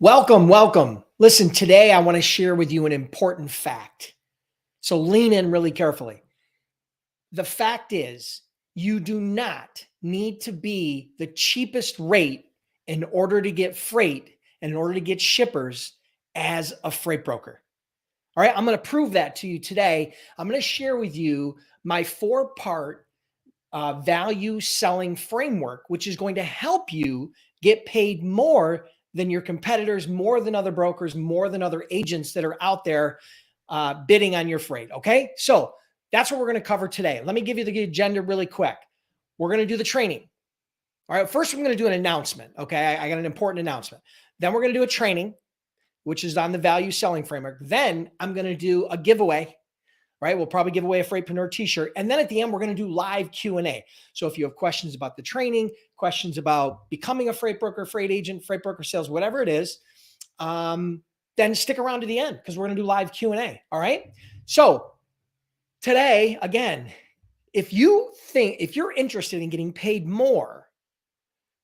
Welcome, welcome. Listen, today I want to share with you an important fact. So lean in really carefully. The fact is, you do not need to be the cheapest rate in order to get freight and in order to get shippers as a freight broker. All right, I'm going to prove that to you today. I'm going to share with you my four-part value selling framework, which is going to help you get paid more than your competitors, more than other brokers, more than other agents that are out there bidding on your freight. Okay, so that's what we're going to cover today. Let me give you the agenda really quick. We're going to do the training. All right, first we're going to do an announcement. Okay, I got an important announcement. Then we're going to do a training, which is on the value selling framework. Then I'm going to do a giveaway. Right, we'll probably give away a Freightpreneur t-shirt. And then at the end, we're going to do live Q&A. So if you have questions about the training, questions about becoming a freight broker, freight agent, freight broker sales, whatever it is, then stick around to the end because we're going to do live Q&A. All right. So today, again, if you're interested in getting paid more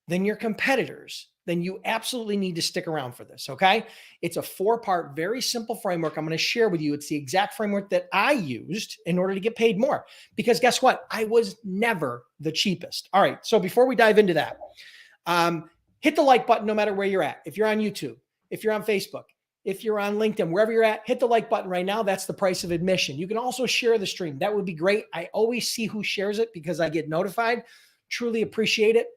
than your competitors, then you absolutely need to stick around for this, okay? It's a four-part, very simple framework I'm going to share with you. It's the exact framework that I used in order to get paid more. Because guess what? I was never the cheapest. All right, so before we dive into that, hit the like button no matter where you're at. If you're on YouTube, if you're on Facebook, if you're on LinkedIn, wherever you're at, hit the like button right now. That's the price of admission. You can also share the stream. That would be great. I always see who shares it because I get notified. Truly appreciate it.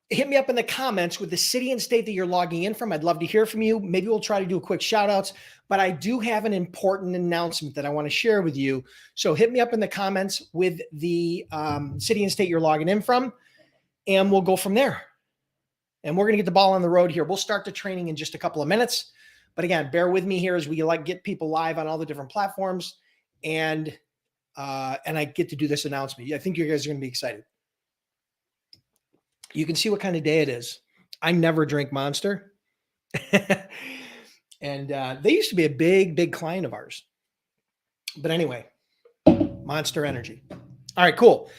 Hit me up in the comments with the city and state that you're logging in from. I'd love to hear from you. Maybe we'll try to do a quick shout outs, but I do have an important announcement that I want to share with you. So hit me up in the comments with the city and state you're logging in from, and we'll go from there. And we're going to get the ball on the road here. We'll start the training in just a couple of minutes. But again, bear with me here as we get people live on all the different platforms. And I get to do this announcement. I think you guys are going to be excited. You can see what kind of day it is. I never drink Monster. And they used to be a big client of ours. But anyway, Monster Energy. All right, cool.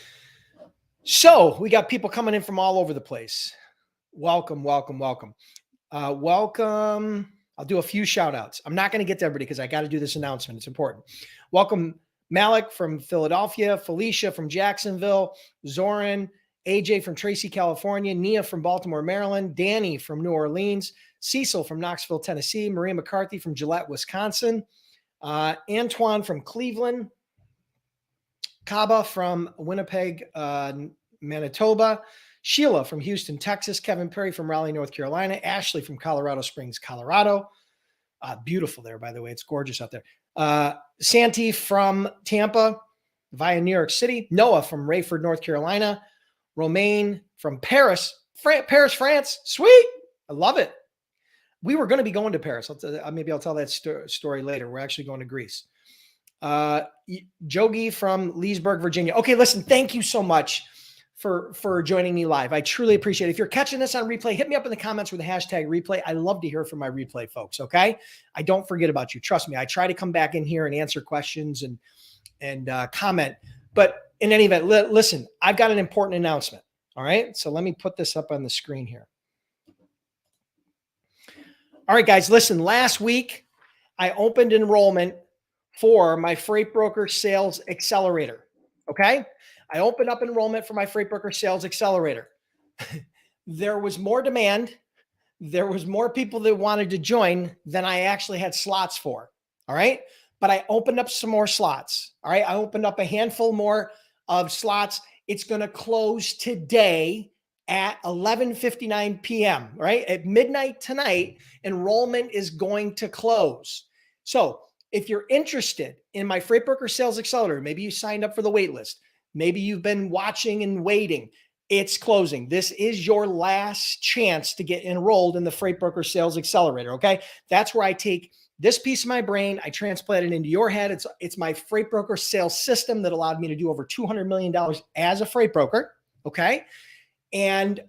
So we got people coming in from all over the place. Welcome, welcome, welcome. Welcome. I'll do a few shout outs. I'm not going to get to everybody because I got to do this announcement. It's important. Welcome, Malik from Philadelphia, Felicia from Jacksonville, Zoran, AJ from Tracy, California, Nia from Baltimore, Maryland, Danny from New Orleans, Cecil from Knoxville, Tennessee, Maria McCarthy from Gillette, Wisconsin, Antoine from Cleveland, Kaba from Winnipeg, Manitoba, Sheila from Houston, Texas, Kevin Perry from Raleigh, North Carolina, Ashley from Colorado Springs, Colorado. Beautiful there, by the way. It's gorgeous out there. Santi from Tampa via New York City, Noah from Rayford, North Carolina, Romaine from Paris, France. Sweet. I love it. We were going to be going to Paris. Maybe I'll tell that story later. We're actually going to Greece. Jogi from Leesburg, Virginia. Okay, listen, thank you so much for joining me live. I truly appreciate it. If you're catching this on replay, hit me up in the comments with the hashtag replay. I love to hear from my replay folks, okay? I don't forget about you. Trust me. I try to come back in here and answer questions and comment. But in any event, listen, I've got an important announcement. All right. So let me put this up on the screen here. All right, guys, listen, last week I opened enrollment for my Freight Broker Sales Accelerator. Okay. I opened up enrollment for my Freight Broker Sales Accelerator. There was more demand. There was more people that wanted to join than I actually had slots for. All right. But I opened up some more slots. All right. I opened up a handful more of slots. It's going to close today at 11:59 p.m. Right at midnight tonight. Enrollment is going to close. So if you're interested in my Freight Broker Sales Accelerator, maybe you signed up for the wait list. Maybe you've been watching and waiting. It's closing. This is your last chance to get enrolled in the Freight Broker Sales Accelerator. Okay. That's where I take this piece of my brain, I transplant it into your head. It's my freight broker sales system that allowed me to do over $200 million as a freight broker. Okay. And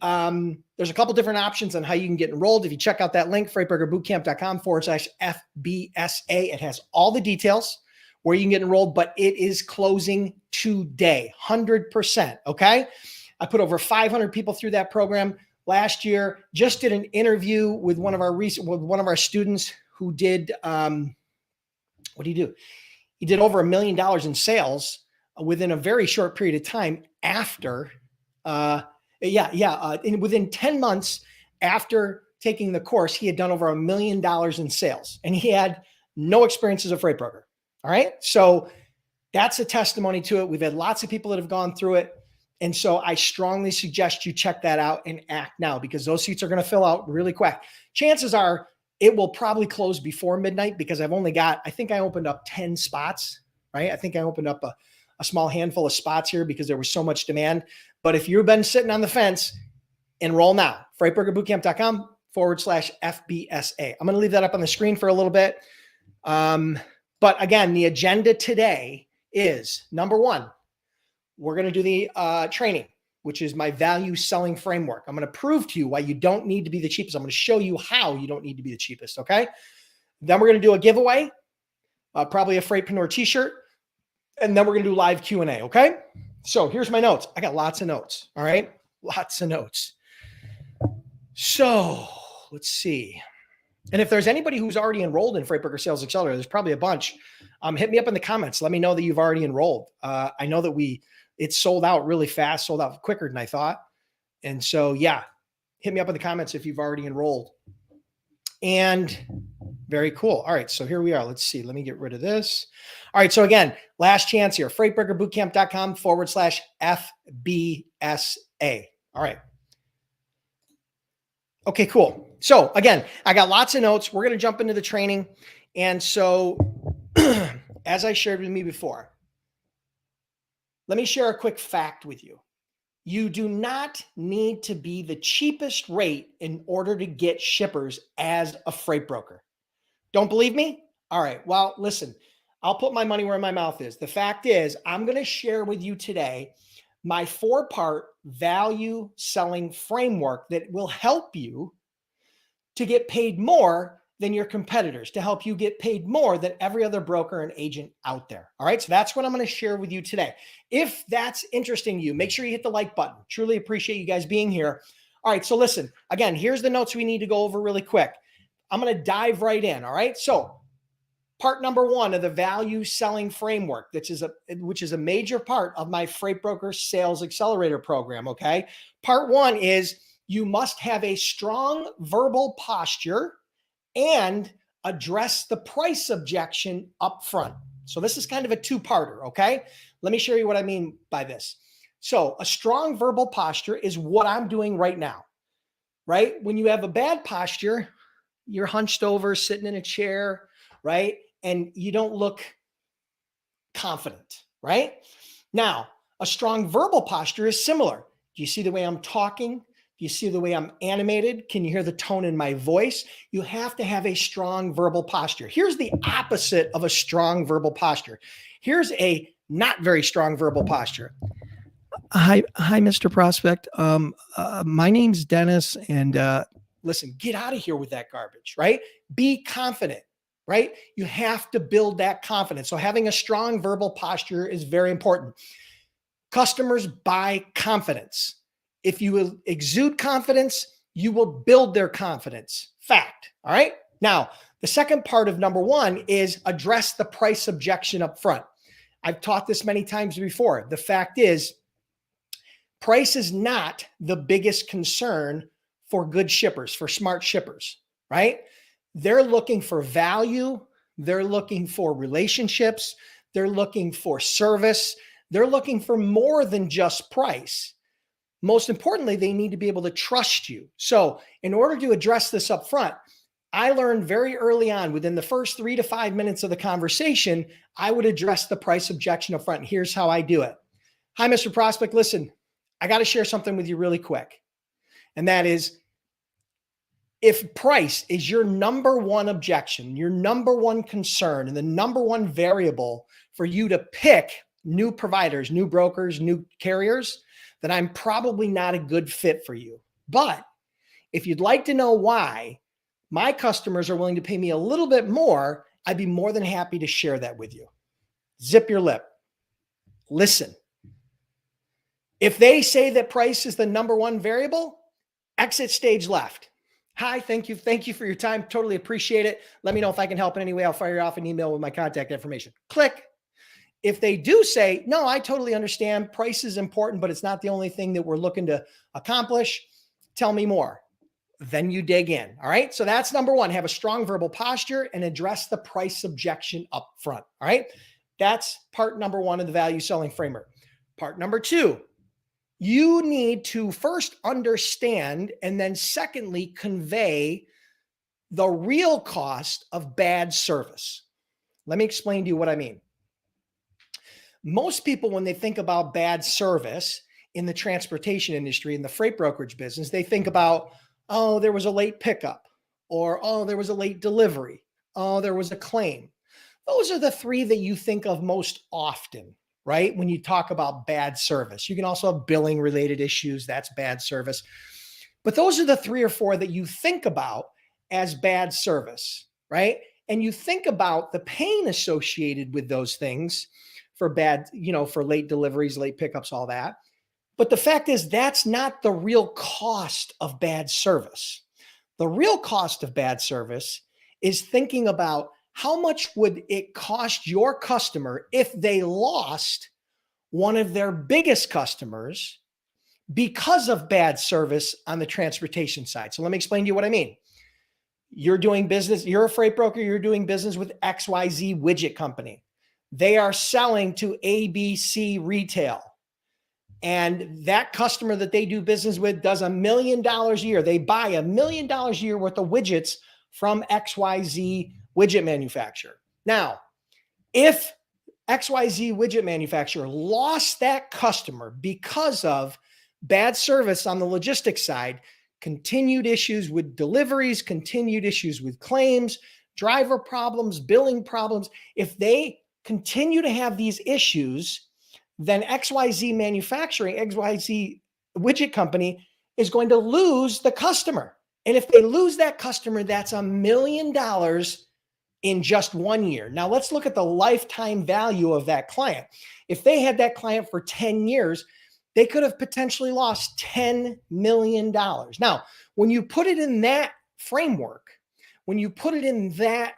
there's a couple different options on how you can get enrolled. If you check out that link, freightbrokerbootcamp.com/FBSA, it has all the details where you can get enrolled, but it is closing today, 100%. Okay. I put over 500 people through that program last year. Just did an interview with one of our students who did, what do you do? He did over $1 million in sales within a very short period of time after, within 10 months after taking the course, he had done over $1 million in sales, and he had no experience as a freight broker. All right. So that's a testimony to it. We've had lots of people that have gone through it. And so I strongly suggest you check that out and act now, because those seats are going to fill out really quick. Chances are it will probably close before midnight, because I think I opened up 10 spots, right? I think I opened up a small handful of spots here because there was so much demand. But if you've been sitting on the fence, enroll now. freightbrokerbootcamp.com/FBSA. I'm going to leave that up on the screen for a little bit. But again, the agenda today is, number one, we're going to do the training, which is my value selling framework. I'm going to prove to you why you don't need to be the cheapest. I'm going to show you how you don't need to be the cheapest. Okay. Then we're going to do a giveaway, probably a Freightpreneur t-shirt. And then we're going to do live Q&A. Okay. So here's my notes. I got lots of notes. All right. Lots of notes. So let's see. And if there's anybody who's already enrolled in Freight Broker Sales Accelerator, there's probably a bunch. Hit me up in the comments. Let me know that you've already enrolled. I know that it's sold out really fast, sold out quicker than I thought. And so, yeah, hit me up in the comments if you've already enrolled. And very cool. All right. So here we are. Let's see. Let me get rid of this. All right. So again, last chance here, freightbrokerbootcamp.com/FBSA. All right. Okay, cool. So again, I got lots of notes. We're going to jump into the training. And so as I shared with me before, let me share a quick fact with you. You do not need to be the cheapest rate in order to get shippers as a freight broker. Don't believe me? All right. Well, listen, I'll put my money where my mouth is. The fact is, I'm going to share with you today my 4-part value selling framework that will help you to get paid more than your competitors, to help you get paid more than every other broker and agent out there. All right. So that's what I'm going to share with you today. If that's interesting to you, make sure you hit the like button. Truly appreciate you guys being here. All right. So listen, again, here's the notes we need to go over really quick. I'm going to dive right in. All right. So part number 1 of the value selling framework, which is a major part of my Freight Broker Sales Accelerator program. Okay. Part 1 is you must have a strong verbal posture and address the price objection up front. So this is kind of a 2-parter. Okay. Let me show you what I mean by this. So a strong verbal posture is what I'm doing right now, right? When you have a bad posture, you're hunched over, sitting in a chair, right? And you don't look confident, right? Now, a strong verbal posture is similar. Do you see the way I'm talking? Do you see the way I'm animated? Can you hear the tone in my voice? You have to have a strong verbal posture. Here's the opposite of a strong verbal posture. Here's a not very strong verbal posture. Hi, Mr. Prospect. My name's Dennis, and listen, get out of here with that garbage, right? Be confident, right? You have to build that confidence. So having a strong verbal posture is very important. Customers buy confidence. If you will exude confidence, you will build their confidence. Fact. All right. Now, the second part of number 1 is address the price objection up front. I've taught this many times before. The fact is, price is not the biggest concern for good shippers, for smart shippers, right? They're looking for value. They're looking for relationships. They're looking for service. They're looking for more than just price. Most importantly, they need to be able to trust you. So in order to address this up front, I learned very early on, within the first 3 to 5 minutes of the conversation, I would address the price objection up front. And here's how I do it. Hi, Mr. Prospect. Listen, I got to share something with you really quick. And that is, if price is your number 1 objection, your number 1 concern, and the number 1 variable for you to pick new providers, new brokers, new carriers, then I'm probably not a good fit for you. But if you'd like to know why my customers are willing to pay me a little bit more, I'd be more than happy to share that with you. Zip your lip. Listen. If they say that price is the number 1 variable, Exit stage left. Hi, thank you. Thank you for your time. Totally appreciate it. Let me know if I can help in any way. I'll fire you off an email with my contact information. Click. If they do say, no, I totally understand. Price is important, but it's not the only thing that we're looking to accomplish. Tell me more. Then you dig in. All right. So that's number one. Have a strong verbal posture and address the price objection up front. All right. That's part number one of the value selling framework. Part number two, you need to first understand and then secondly, convey the real cost of bad service. Let me explain to you what I mean. Most people, when they think about bad service in the transportation industry, in the freight brokerage business, they think about, oh, there was a late pickup, or, oh, there was a late delivery. Oh, there was a claim. Those are the three that you think of most often, right? When you talk about bad service. You can also have billing related issues. That's bad service. But those are the three or four that you think about as bad service, right? And you think about the pain associated with those things for bad, for late deliveries, late pickups, all that. But the fact is, that's not the real cost of bad service. The real cost of bad service is thinking about how much would it cost your customer if they lost one of their biggest customers because of bad service on the transportation side. So let me explain to you what I mean. You're doing business, you're a freight broker, you're doing business with XYZ widget company. They are selling to ABC Retail. And that customer that they do business with does $1 million a year. They buy $1 million a year worth of widgets from XYZ widget manufacturer. Now, if XYZ widget manufacturer lost that customer because of bad service on the logistics side, continued issues with deliveries, continued issues with claims, driver problems, billing problems, if they continue to have these issues, then XYZ manufacturing, XYZ widget company is going to lose the customer. And if they lose that customer, that's $1 million in just 1 year. Now let's look at the lifetime value of that client. If they had that client for 10 years, they could have potentially lost $10 million. Now, when you put it in that framework, when you put it in that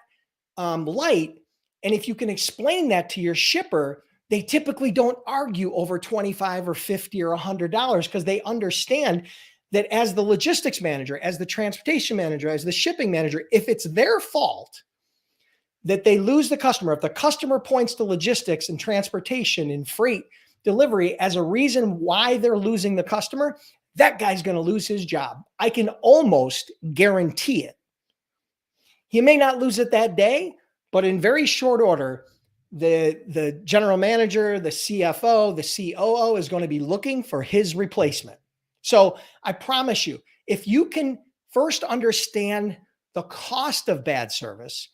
light, and if you can explain that to your shipper, they typically don't argue over $25 or $50 or $100 because they understand that as the logistics manager, as the transportation manager, as the shipping manager, if it's their fault that they lose the customer, if the customer points to logistics and transportation and freight delivery as a reason why they're losing the customer, that guy's going to lose his job. I can almost guarantee it. He may not lose it that day, but in very short order, the general manager, the CFO, the COO is going to be looking for his replacement. So I promise you, if you can first understand the cost of bad service,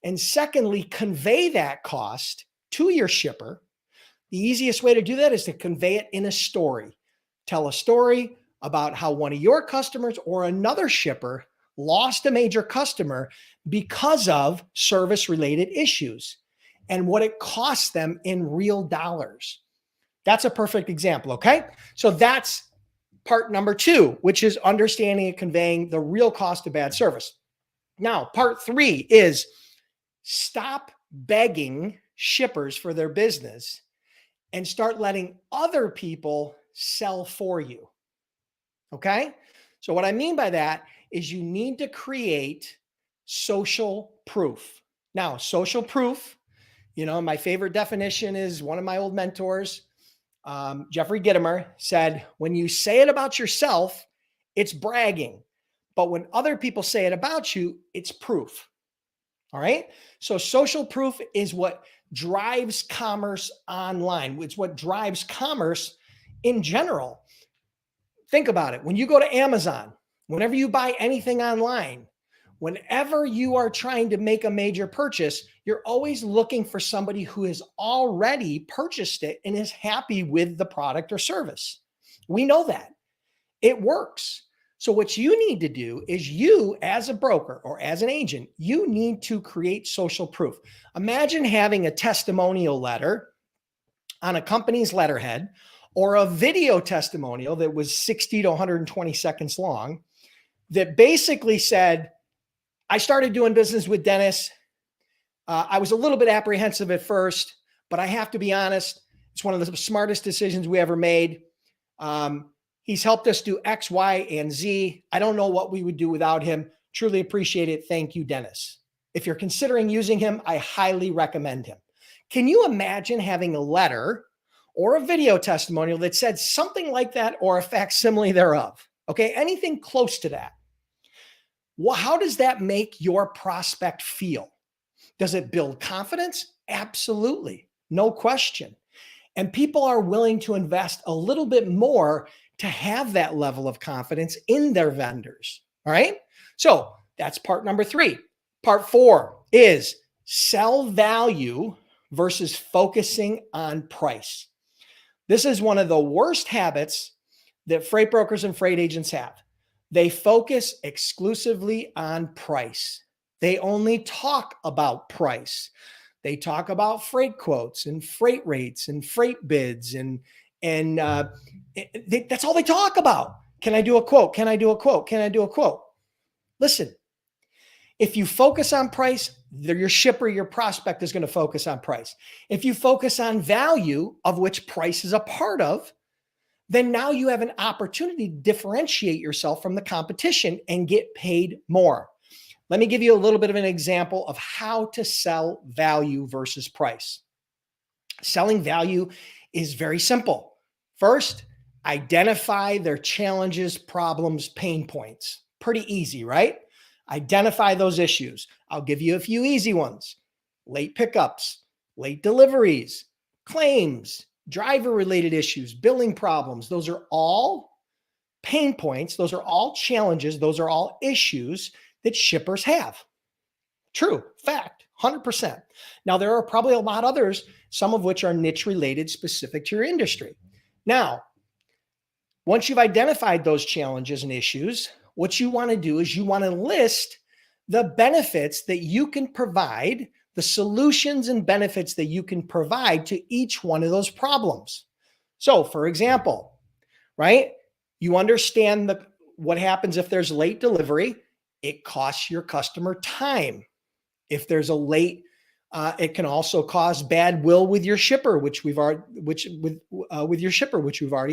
and secondly, convey that cost to your shipper, the easiest way to do that is to convey it in a story. Tell a story about how one of your customers or another shipper lost a major customer because of service-related issues and what it costs them in real dollars. That's a perfect example, okay? So that's part number two, which is understanding and conveying the real cost of bad service. Now, part three is stop begging shippers for their business and start letting other people sell for you, okay? So what I mean by that is you need to create social proof. Now, social proof, my favorite definition is one of my old mentors, Jeffrey Gitomer, said, when you say it about yourself, it's bragging. But when other people say it about you, it's proof. All right. So social proof is what drives commerce online. It's what drives commerce in general. Think about it. When you go to Amazon, whenever you buy anything online, whenever you are trying to make a major purchase, you're always looking for somebody who has already purchased it and is happy with the product or service. We know that. It works. So what you need to do is you, as a broker or as an agent, you need to create social proof. Imagine having a testimonial letter on a company's letterhead or a video testimonial that was 60 to 120 seconds long that basically said, I started doing business with Dennis. I was a little bit apprehensive at first, but I have to be honest, it's one of the smartest decisions we ever made. He's helped us do X, Y, and Z. I don't know what we would do without him. Truly appreciate it. Thank you, Dennis. If you're considering using him, I highly recommend him. Can you imagine having a letter or a video testimonial that said something like that or a facsimile thereof? Okay, anything close to that. Well, how does that make your prospect feel? Does it build confidence? Absolutely, no question. And people are willing to invest a little bit more to have that level of confidence in their vendors. All right. So that's part number 3. Part 4 is sell value versus focusing on price. This is one of the worst habits that freight brokers and freight agents have. They focus exclusively on price. They only talk about price. They talk about freight quotes and freight rates and freight bids that's all they talk about. Can I do a quote? Can I do a quote? Can I do a quote? Listen, if you focus on price, your shipper, your prospect is going to focus on price. If you focus on value, of which price is a part of, then now you have an opportunity to differentiate yourself from the competition and get paid more. Let me give you a little bit of an example of how to sell value versus price. Selling value is very simple. First, identify their challenges, problems, pain points. Pretty easy, right? Identify those issues. I'll give you a few easy ones. Late pickups, late deliveries, claims, driver-related issues, billing problems. Those are all pain points. Those are all challenges. Those are all issues that shippers have. True, fact, 100%. Now, there are probably a lot others, some of which are niche related specific to your industry. Now, once you've identified those challenges and issues, what you want to do is you want to list the benefits that you can provide, the solutions and benefits that you can provide to each one of those problems. So, for example, right, you understand what happens if there's late delivery. It costs your customer time. If there's a late, it can also cause bad will with your shipper, which we've already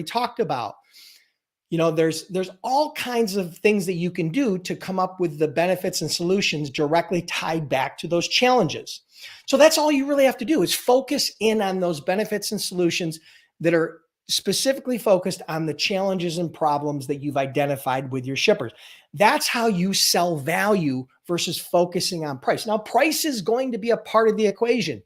talked about. You know, there's all kinds of things that you can do to come up with the benefits and solutions directly tied back to those challenges. So that's all you really have to do is focus in on those benefits and solutions that are specifically focused on the challenges and problems that you've identified with your shippers. That's how you sell value versus focusing on price. Now, price is going to be a part of the equation.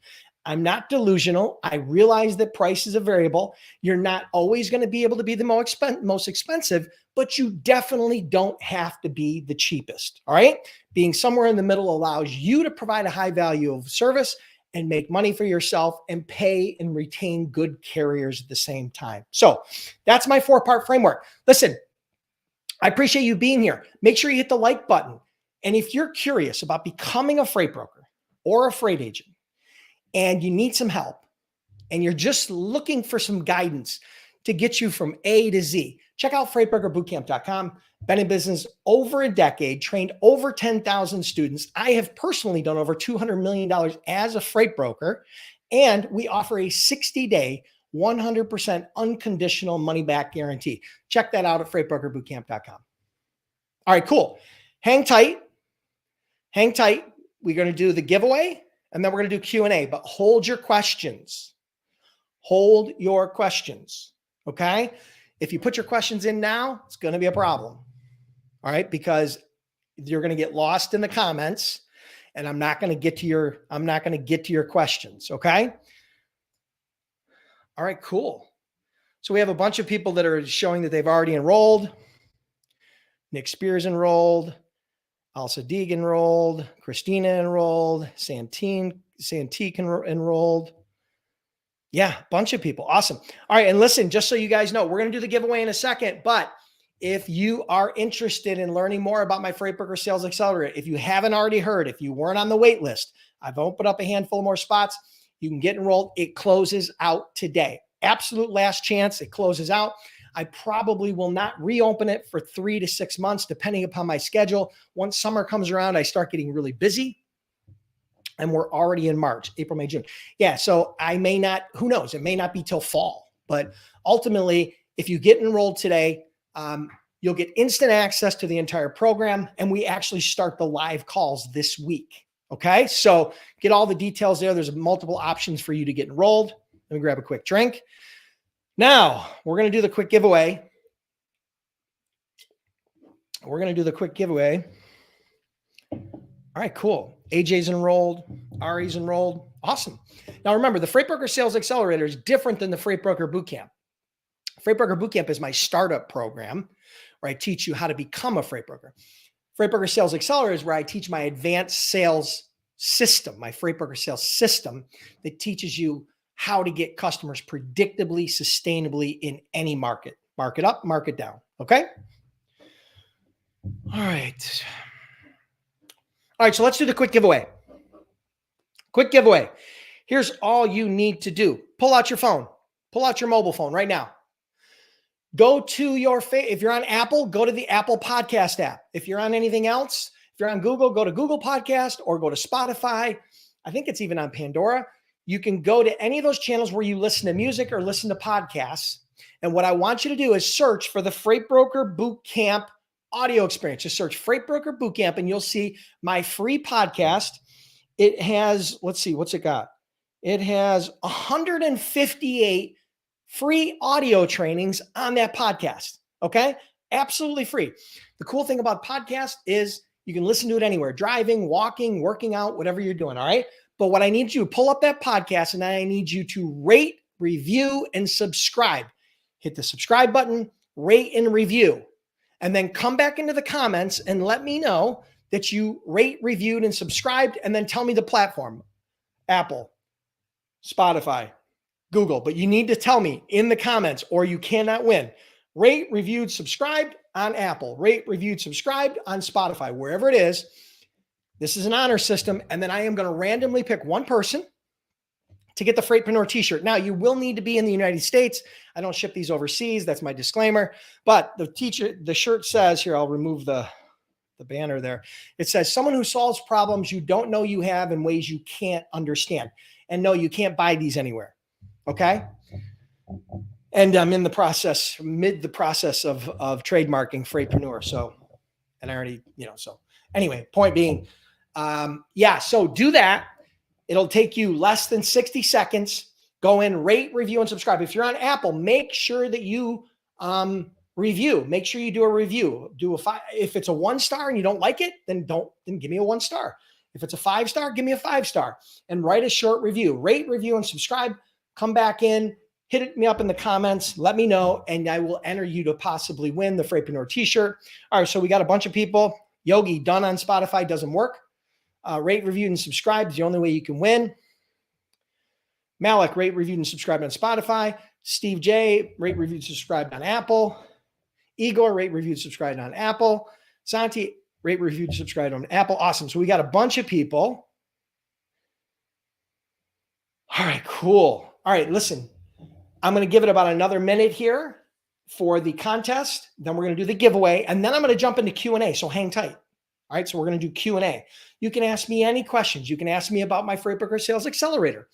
I'm not delusional. I realize that price is a variable. You're not always going to be able to be the most expensive, but you definitely don't have to be the cheapest. All right. Being somewhere in the middle allows you to provide a high value of service and make money for yourself and pay and retain good carriers at the same time. So that's my 4-part framework. Listen, I appreciate you being here. Make sure you hit the like button. And if you're curious about becoming a freight broker or a freight agent and you need some help and you're just looking for some guidance to get you from A to Z, check out freightbrokerbootcamp.com. Been in business over a decade, trained over 10,000 students. I have personally done over $200 million as a freight broker, and we offer a 60-day, 100% unconditional money-back guarantee. Check that out at freightbrokerbootcamp.com. All right, cool. Hang tight. Hang tight. We're going to do the giveaway, and then we're going to do Q&A, but hold your questions. Hold your questions, okay? If you put your questions in now, it's going to be a problem. All right, because you're going to get lost in the comments and I'm not going to get to your questions, okay? All right, cool. So we have a bunch of people that are showing that they've already enrolled. Nick Spears enrolled, Alsa Deeg enrolled, Christina enrolled, Santique enrolled. Yeah, a bunch of people. Awesome. All right. And listen, just so you guys know, we're going to do the giveaway in a second, but if you are interested in learning more about my Freight Broker Sales Accelerator, if you haven't already heard, if you weren't on the wait list, I've opened up a handful more spots. You can get enrolled. It closes out today. absolute last chance. It closes out. I probably will not reopen it for 3 to 6 months, depending upon my schedule. Once summer comes around, I start getting really busy. And we're already in March, April, May, June. Yeah, so I may not, who knows? It may not be till fall. But ultimately, if you get enrolled today, you'll get instant access to the entire program. And we actually start the live calls this week. Okay, so get all the details there. There's multiple options for you to get enrolled. Let me grab a quick drink. Now, we're going to do the quick giveaway. All right, cool. AJ's enrolled. Ari's enrolled. Awesome. Now, remember, the Freight Broker Sales Accelerator is different than the Freight Broker Bootcamp. Freight Broker Bootcamp is my startup program where I teach you how to become a freight broker. Freight Broker Sales Accelerator is where I teach my advanced sales system, my Freight Broker sales system that teaches you how to get customers predictably, sustainably in any market. Market up, market down. Okay? All right. All right, so let's do the quick giveaway. Quick giveaway. Here's all you need to do. Pull out your phone. Pull out your mobile phone right now. Go to your, if you're on Apple, go to the Apple Podcast app. If you're on anything else, if you're on Google, go to Google Podcast or go to Spotify. I think it's even on Pandora. You can go to any of those channels where you listen to music or listen to podcasts. And what I want you to do is search for the Freight Broker Bootcamp audio experience. Just search Freight Broker Bootcamp and you'll see my free podcast. It has, let's see, what's it got? It has 158 free audio trainings on that podcast. Okay. Absolutely free. The cool thing about podcast is you can listen to it anywhere, driving, walking, working out, whatever you're doing. All right. But what I need you to pull up that podcast and I need you to rate, review, and subscribe. Hit the subscribe button, rate and review, and then come back into the comments and let me know that you rate, reviewed, and subscribed, and then tell me the platform, Apple, Spotify, Google. But you need to tell me in the comments or you cannot win. Rate, reviewed, subscribed on Apple. Rate, reviewed, subscribed on Spotify, wherever it is. This is an honor system. And then I am going to randomly pick one person to get the Freightpreneur t-shirt. Now, you will need to be in the United States. I don't ship these overseas. That's my disclaimer. But the shirt says, here, I'll remove the banner there. It says, someone who solves problems you don't know you have in ways you can't understand. And no, you can't buy these anywhere. Okay? And I'm in the process, mid the process of trademarking Freightpreneur. So, and I already, so anyway, point being, so do that. It'll take you less than 60 seconds. Go in, rate, review, and subscribe. If you're on Apple, make sure that you review. Make sure you do a review. Do a 5. If it's a 1-star and you don't like it, then give me a 1-star. If it's a 5-star, give me a 5-star and write a short review. Rate, review, and subscribe. Come back in, hit me up in the comments, let me know, and I will enter you to possibly win the Freightpreneur t-shirt. All right, so we got a bunch of people. Yogi, done on Spotify, doesn't work. Rate, review, and subscribe is the only way you can win. Malik, rate, review, and subscribe on Spotify. Steve J, rate, review, and subscribe on Apple. Igor, rate, review, and subscribe on Apple. Santi, rate, review, and subscribe on Apple. Awesome. So we got a bunch of people. All right, cool. All right, listen, I'm going to give it about another minute here for the contest. Then we're going to do the giveaway, and then I'm going to jump into Q&A, so hang tight. All right, so we're going to do Q&A. You can ask me any questions. You can ask me about my Freight Broker Sales Accelerator.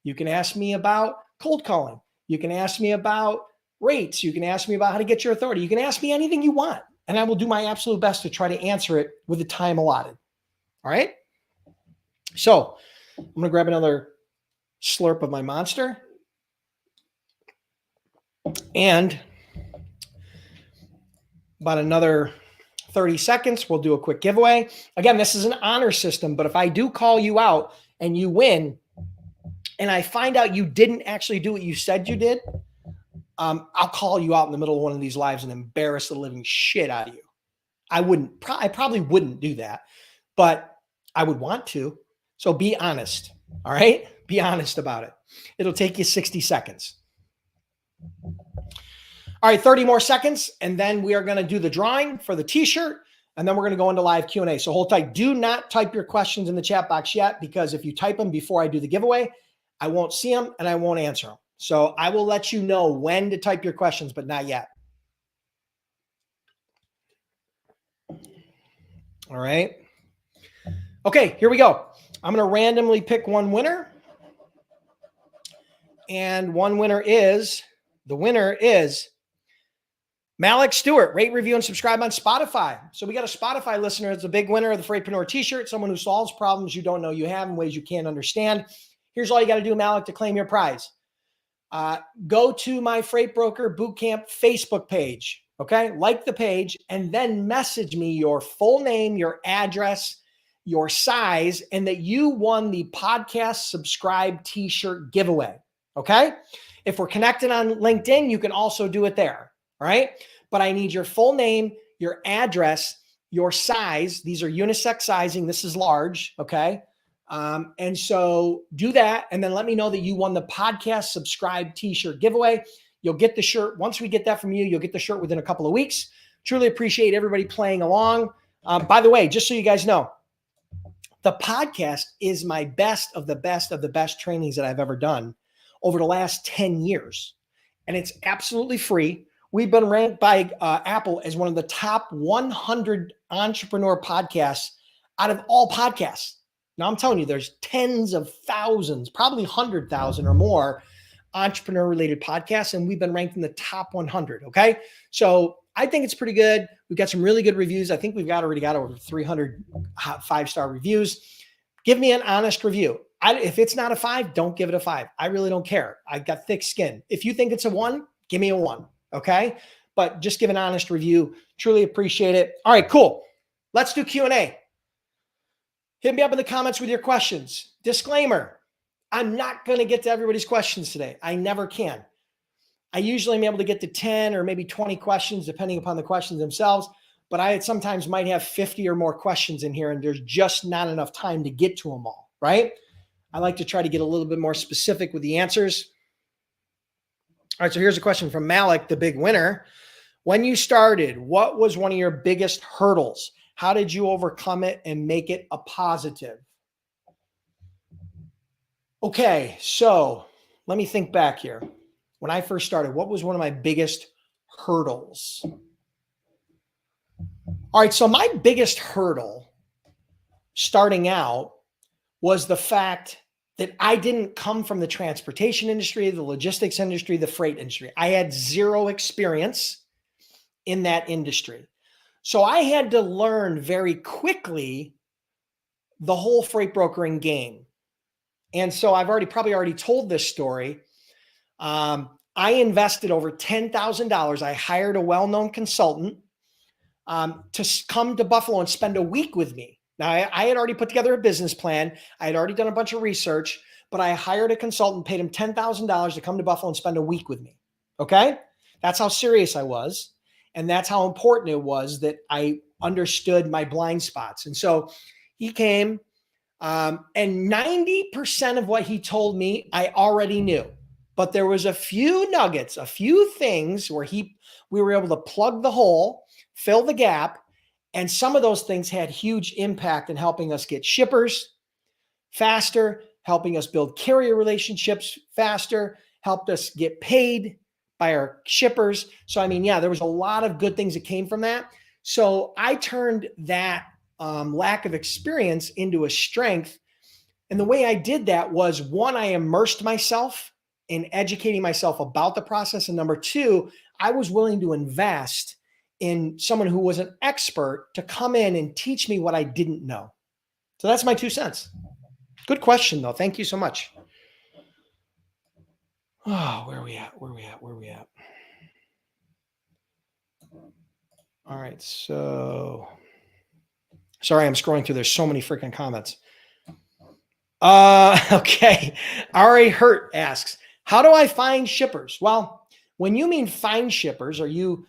You can ask me about cold calling. You can ask me about rates. You can ask me about how to get your authority. You can ask me anything you want, and I will do my absolute best to try to answer it with the time allotted. All right? So I'm going to grab another slurp of my Monster. And about another 30 seconds, we'll do a quick giveaway. Again, this is an honor system, but if I do call you out and you win, and I find out you didn't actually do what you said you did, I'll call you out in the middle of one of these lives and embarrass the living shit out of you. I probably wouldn't do that, but I would want to. So be honest. All right? Be honest about it. It'll take you 60 seconds. All right, 30 more seconds, and then we are going to do the drawing for the t-shirt, and then we're going to go into live Q&A. So hold tight. Do not type your questions in the chat box yet, because if you type them before I do the giveaway, I won't see them and I won't answer them. So I will let you know when to type your questions, but not yet. All right. Okay, here we go. I'm going to randomly pick one winner. And the winner is Malik Stewart. Rate, review, and subscribe on Spotify. So we got a Spotify listener that's a big winner of the Freightpreneur t-shirt, someone who solves problems you don't know you have in ways you can't understand. Here's all you got to do, Malik, to claim your prize. Go to my Freight Broker Bootcamp Facebook page, okay? Like the page, and then message me your full name, your address, your size, and that you won the podcast subscribe t-shirt giveaway, okay? If we're connected on LinkedIn, you can also do it there, all right? But I need your full name, your address, your size. These are unisex sizing. This is large, okay? And so do that, and then let me know that you won the podcast subscribe t-shirt giveaway. You'll get the shirt. Once we get that from you, you'll get the shirt within a couple of weeks. Truly appreciate everybody playing along. By the way, just so you guys know, the podcast is my best of the best trainings that I've ever done over the last 10 years. And it's absolutely free. We've been ranked by Apple as one of the top 100 entrepreneur podcasts out of all podcasts. Now, I'm telling you, there's tens of thousands, probably 100,000 or more entrepreneur-related podcasts, and we've been ranked in the top 100, okay? So I think it's pretty good. We've got some really good reviews. I think we've already got over 300 five-star reviews. Give me an honest review. If it's not a 5, don't give it a 5. I really don't care. I got thick skin. If you think it's a 1, give me a 1, okay? But just give an honest review. Truly appreciate it. All right, cool. Let's do Q&A. Hit me up in the comments with your questions. Disclaimer, I'm not going to get to everybody's questions today. I never can. I usually am able to get to 10 or maybe 20 questions, depending upon the questions themselves. But I sometimes might have 50 or more questions in here, and there's just not enough time to get to them all, right? I like to try to get a little bit more specific with the answers. All right, so here's a question from Malik, the big winner. When you started, what was one of your biggest hurdles? How did you overcome it and make it a positive? Okay, so let me think back here. When I first started, what was one of my biggest hurdles? All right, so my biggest hurdle starting out was the fact that I didn't come from the transportation industry, the logistics industry, the freight industry. I had zero experience in that industry. So I had to learn very quickly the whole freight brokering game. And so I've probably already told this story. I invested over $10,000. I hired a well-known consultant to come to Buffalo and spend a week with me. Now, I had already put together a business plan. I had already done a bunch of research, but I hired a consultant, paid him $10,000 to come to Buffalo and spend a week with me. Okay? That's how serious I was. And that's how important it was that I understood my blind spots. And so he came, and 90% of what he told me, I already knew. But there was a few nuggets, a few things where we were able to plug the hole, fill the gap. And some of those things had huge impact in helping us get shippers faster, helping us build carrier relationships faster, helped us get paid by our shippers. So, I mean, yeah, there was a lot of good things that came from that. So I turned that lack of experience into a strength. And the way I did that was, one, I immersed myself in educating myself about the process. And number two, I was willing to invest in someone who was an expert to come in and teach me what I didn't know. So that's my 2 cents. Good question, though. Thank you so much. Oh, where are we at? All right. So, sorry, I'm scrolling through. There's so many freaking comments. Okay. Ari Hurt asks, how do I find shippers? Well, when you mean find shippers, I'm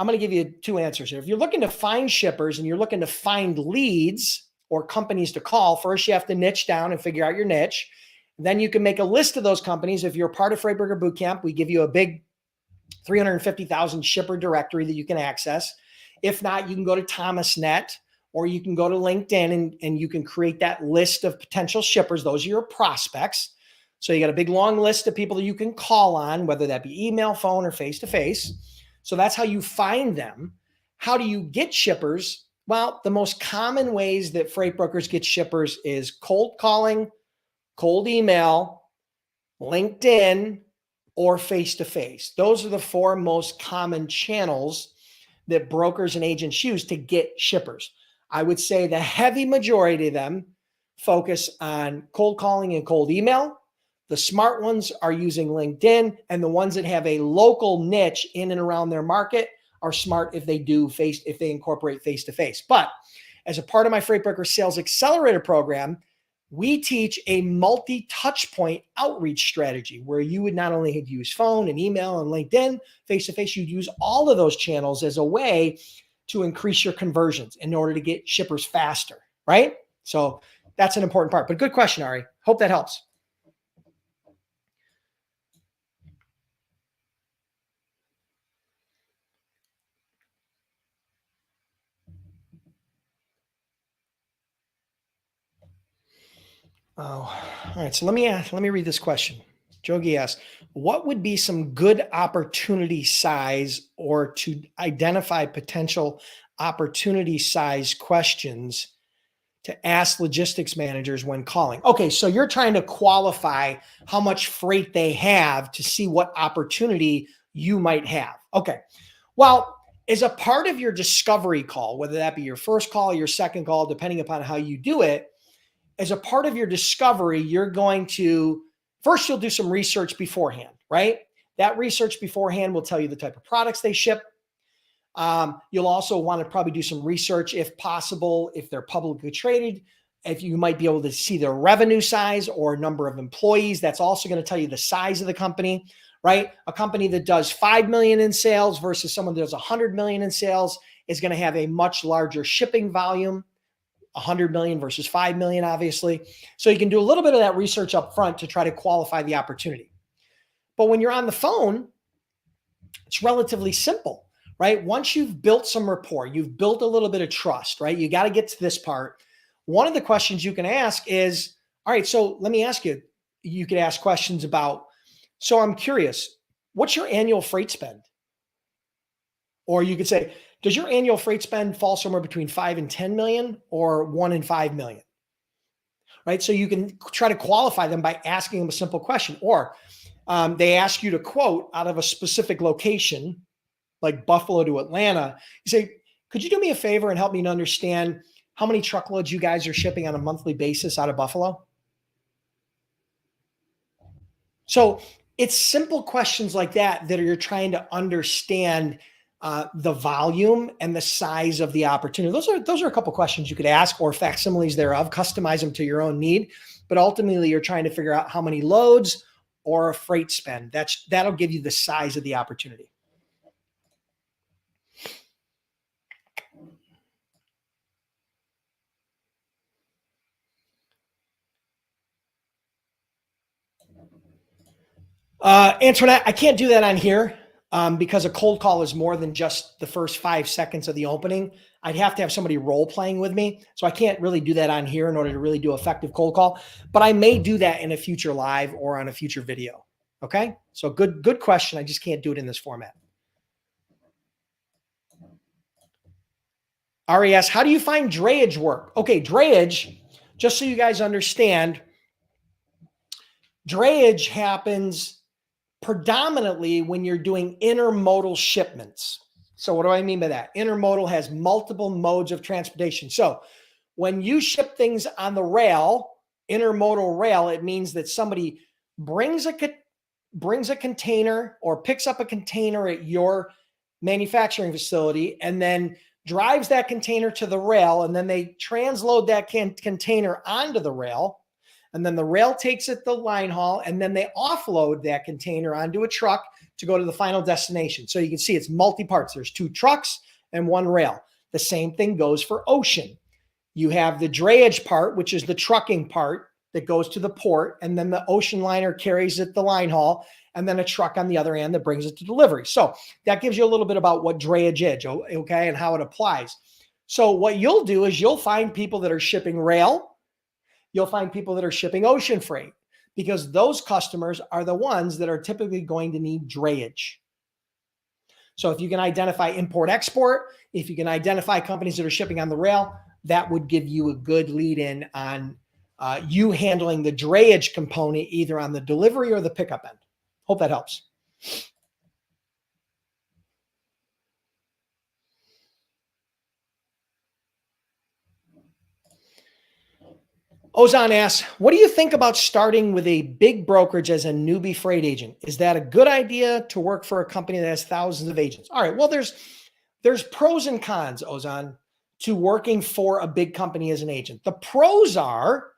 going to give you 2 answers here. If you're looking to find shippers and you're looking to find leads or companies to call, first you have to niche down and figure out your niche. Then you can make a list of those companies. If you're part of Freight Broker Bootcamp, we give you a big 350,000 shipper directory that you can access. If not, you can go to ThomasNet or you can go to LinkedIn and you can create that list of potential shippers. Those are your prospects. So you got a big long list of people that you can call on, whether that be email, phone, or face-to-face. So that's how you find them. How do you get shippers? Well, the most common ways that freight brokers get shippers is cold calling, cold email, LinkedIn, or face-to-face. Those are the four most common channels that brokers and agents use to get shippers. I would say the heavy majority of them focus on cold calling and cold email. The smart ones are using LinkedIn, and the ones that have a local niche in and around their market are smart if they incorporate face-to-face. But as a part of my Freight Broker Sales Accelerator program, we teach a multi-touch point outreach strategy where you would not only use phone and email and LinkedIn, face-to-face, you'd use all of those channels as a way to increase your conversions in order to get shippers faster, right? So that's an important part. But good question, Ari. Hope that helps. Oh, all right. So let me read this question. Jogi asks, what would be some good opportunity size or to identify potential opportunity size questions to ask logistics managers when calling? Okay, so you're trying to qualify how much freight they have to see what opportunity you might have. Okay, well, as a part of your discovery call, whether that be your first call, your second call, depending upon how you do it, as a part of your discovery, you're going to first, you'll do some research beforehand, right? That research beforehand will tell you the type of products they ship. You'll also want to probably do some research, if possible, if they're publicly traded, if you might be able to see their revenue size or number of employees. That's also going to tell you the size of the company, right? A company that does 5 million in sales versus someone that does 100 million in sales is going to have a much larger shipping volume. 100 million versus 5 million, obviously. So you can do a little bit of that research up front to try to qualify the opportunity. But when you're on the phone, it's relatively simple, right? Once you've built some rapport, you've built a little bit of trust, right? You got to get to this part. One of the questions you can ask is, all right, so let me ask you, you could ask questions about, so I'm curious, what's your annual freight spend? Or you could say, does your annual freight spend fall somewhere between 5 and 10 million or 1 and 5 million? Right? So you can try to qualify them by asking them a simple question. Or they ask you to quote out of a specific location, like Buffalo to Atlanta. You say, could you do me a favor and help me to understand how many truckloads you guys are shipping on a monthly basis out of Buffalo? So it's simple questions like that that you're trying to understand the volume and the size of the opportunity. Those are a couple questions you could ask, or facsimiles thereof, customize them to your own need. But ultimately, you're trying to figure out how many loads or a freight spend. That'll give you the size of the opportunity. Antoinette, I can't do that on here because a cold call is more than just the first 5 seconds of the opening. I'd have to have somebody role playing with me. So I can't really do that on here in order to really do effective cold call, but I may do that in a future live or on a future video. Okay. So good question. I just can't do it in this format. RES, how do you find drayage work? Okay. Drayage, just so you guys understand, drayage happens predominantly when you're doing intermodal shipments. So what do I mean by that? Intermodal has multiple modes of transportation. So when you ship things on the rail, intermodal rail, it means that somebody brings a container or picks up a container at your manufacturing facility and then drives that container to the rail, and then they transload that container onto the rail. And then the rail takes it the line haul, and then they offload that container onto a truck to go to the final destination. So you can see it's multi-parts. There's 2 trucks and 1 rail. The same thing goes for ocean. You have the drayage part, which is the trucking part that goes to the port, and then the ocean liner carries it the line haul, and then a truck on the other end that brings it to delivery. So that gives you a little bit about what drayage is, okay, and how it applies. So what you'll do is you'll find people that are shipping rail. You'll find people that are shipping ocean freight. because those customers are the ones that are typically going to need drayage. So if you can identify import export, if you can identify companies that are shipping on the rail, that would give you a good lead in on you handling the drayage component, either on the delivery or the pickup end. Hope that helps. Ozan asks, what do you think about starting with a big brokerage as a newbie freight agent? Is that a good idea to work for a company that has thousands of agents? All right, well, there's pros and cons, Ozan, to working for a big company as an agent. The pros are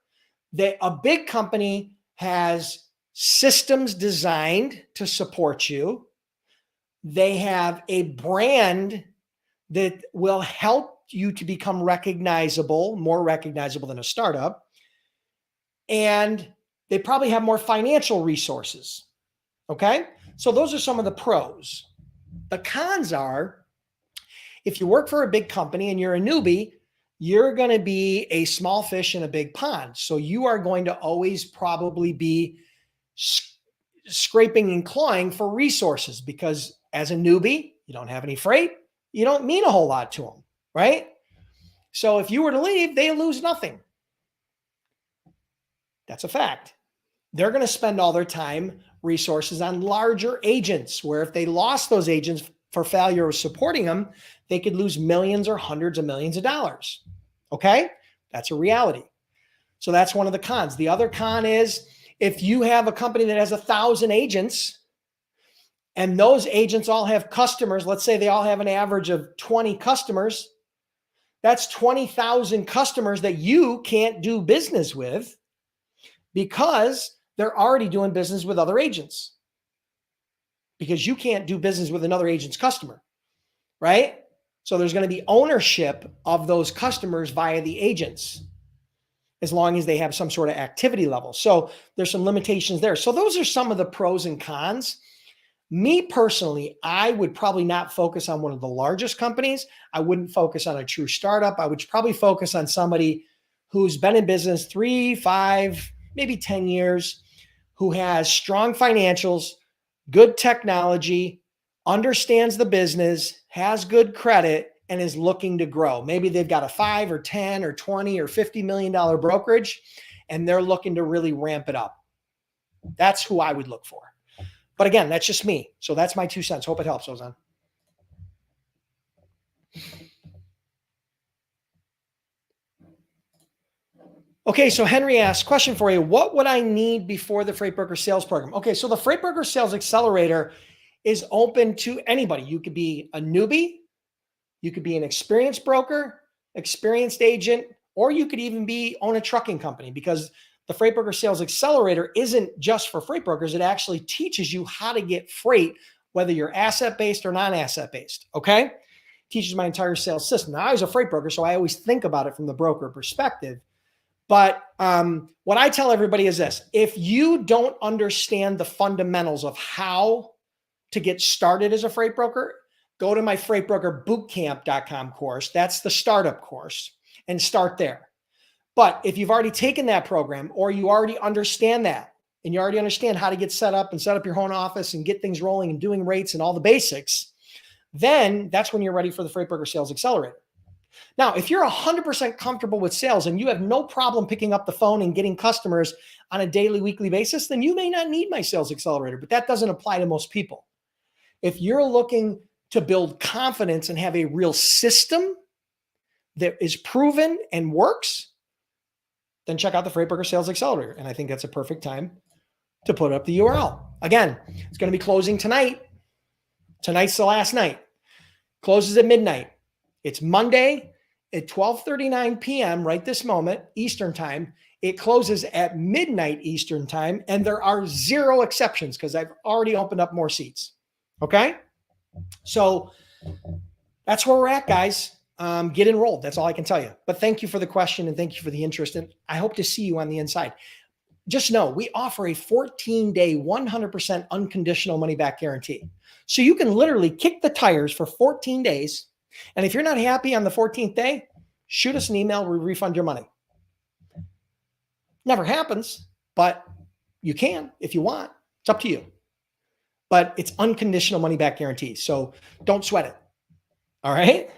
that a big company has systems designed to support you. They have a brand that will help you to become recognizable, more recognizable than a startup. And they probably have more financial resources. Okay. So those are some of the pros. The cons are, if you work for a big company and you're a newbie, you're going to be a small fish in a big pond. So you are going to always probably be scraping and clawing for resources, because as a newbie, you don't have any freight. You don't mean a whole lot to them, right? So if you were to leave, they lose nothing. That's a fact. They're going to spend all their time, resources on larger agents, where if they lost those agents for failure of supporting them, they could lose millions or hundreds of millions of dollars. Okay? That's a reality. So that's one of the cons. The other con is, if you have a company that has 1,000 agents and those agents all have customers, let's say they all have an average of 20 customers, that's 20,000 customers that you can't do business with, because they're already doing business with other agents, because you can't do business with another agent's customer, right? So there's going to be ownership of those customers via the agents, as long as they have some sort of activity level. So there's some limitations there. So those are some of the pros and cons. Me personally, I would probably not focus on one of the largest companies. I wouldn't focus on a true startup. I would probably focus on somebody who's been in business 3, 5, maybe 10 years, who has strong financials, good technology, understands the business, has good credit, and is looking to grow. Maybe they've got a 5 or 10 or 20 or $50 million brokerage, and they're looking to really ramp it up. That's who I would look for. But again, that's just me. So that's my 2 cents. Hope it helps, Ozan. Okay, so Henry asks, question for you. What would I need before the Freight Broker Sales Program? Okay, so the Freight Broker Sales Accelerator is open to anybody. You could be a newbie, you could be an experienced broker, experienced agent, or you could even own a trucking company, because the Freight Broker Sales Accelerator isn't just for freight brokers. It actually teaches you how to get freight, whether you're asset-based or non-asset-based, okay? Teaches my entire sales system. Now, I was a freight broker, so I always think about it from the broker perspective. But what I tell everybody is this: if you don't understand the fundamentals of how to get started as a freight broker, go to my freightbrokerbootcamp.com course. That's the startup course, and start there. But if you've already taken that program, or you already understand that, and you already understand how to get set up and set up your own office and get things rolling and doing rates and all the basics, then that's when you're ready for the Freight Broker Sales Accelerator. Now, if you're 100% comfortable with sales and you have no problem picking up the phone and getting customers on a daily, weekly basis, then you may not need my Sales Accelerator, but that doesn't apply to most people. If you're looking to build confidence and have a real system that is proven and works, then check out the Freight Broker Sales Accelerator. And I think that's a perfect time to put up the URL. Again, it's going to be closing tonight. Tonight's the last night. Closes at midnight. It's Monday at 12:39 p.m. right this moment, Eastern time. It closes at midnight Eastern time, and there are 0 exceptions because I've already opened up more seats. Okay? So that's where we're at, guys. Get enrolled. That's all I can tell you. But thank you for the question, and thank you for the interest. And I hope to see you on the inside. Just know we offer a 14-day, 100% unconditional money-back guarantee. So you can literally kick the tires for 14 days. And if you're not happy on the 14th day, shoot us an email. We refund your money. Never happens, but You can if you want. It's up to you. But it's unconditional money back guarantee. So don't sweat it. All right.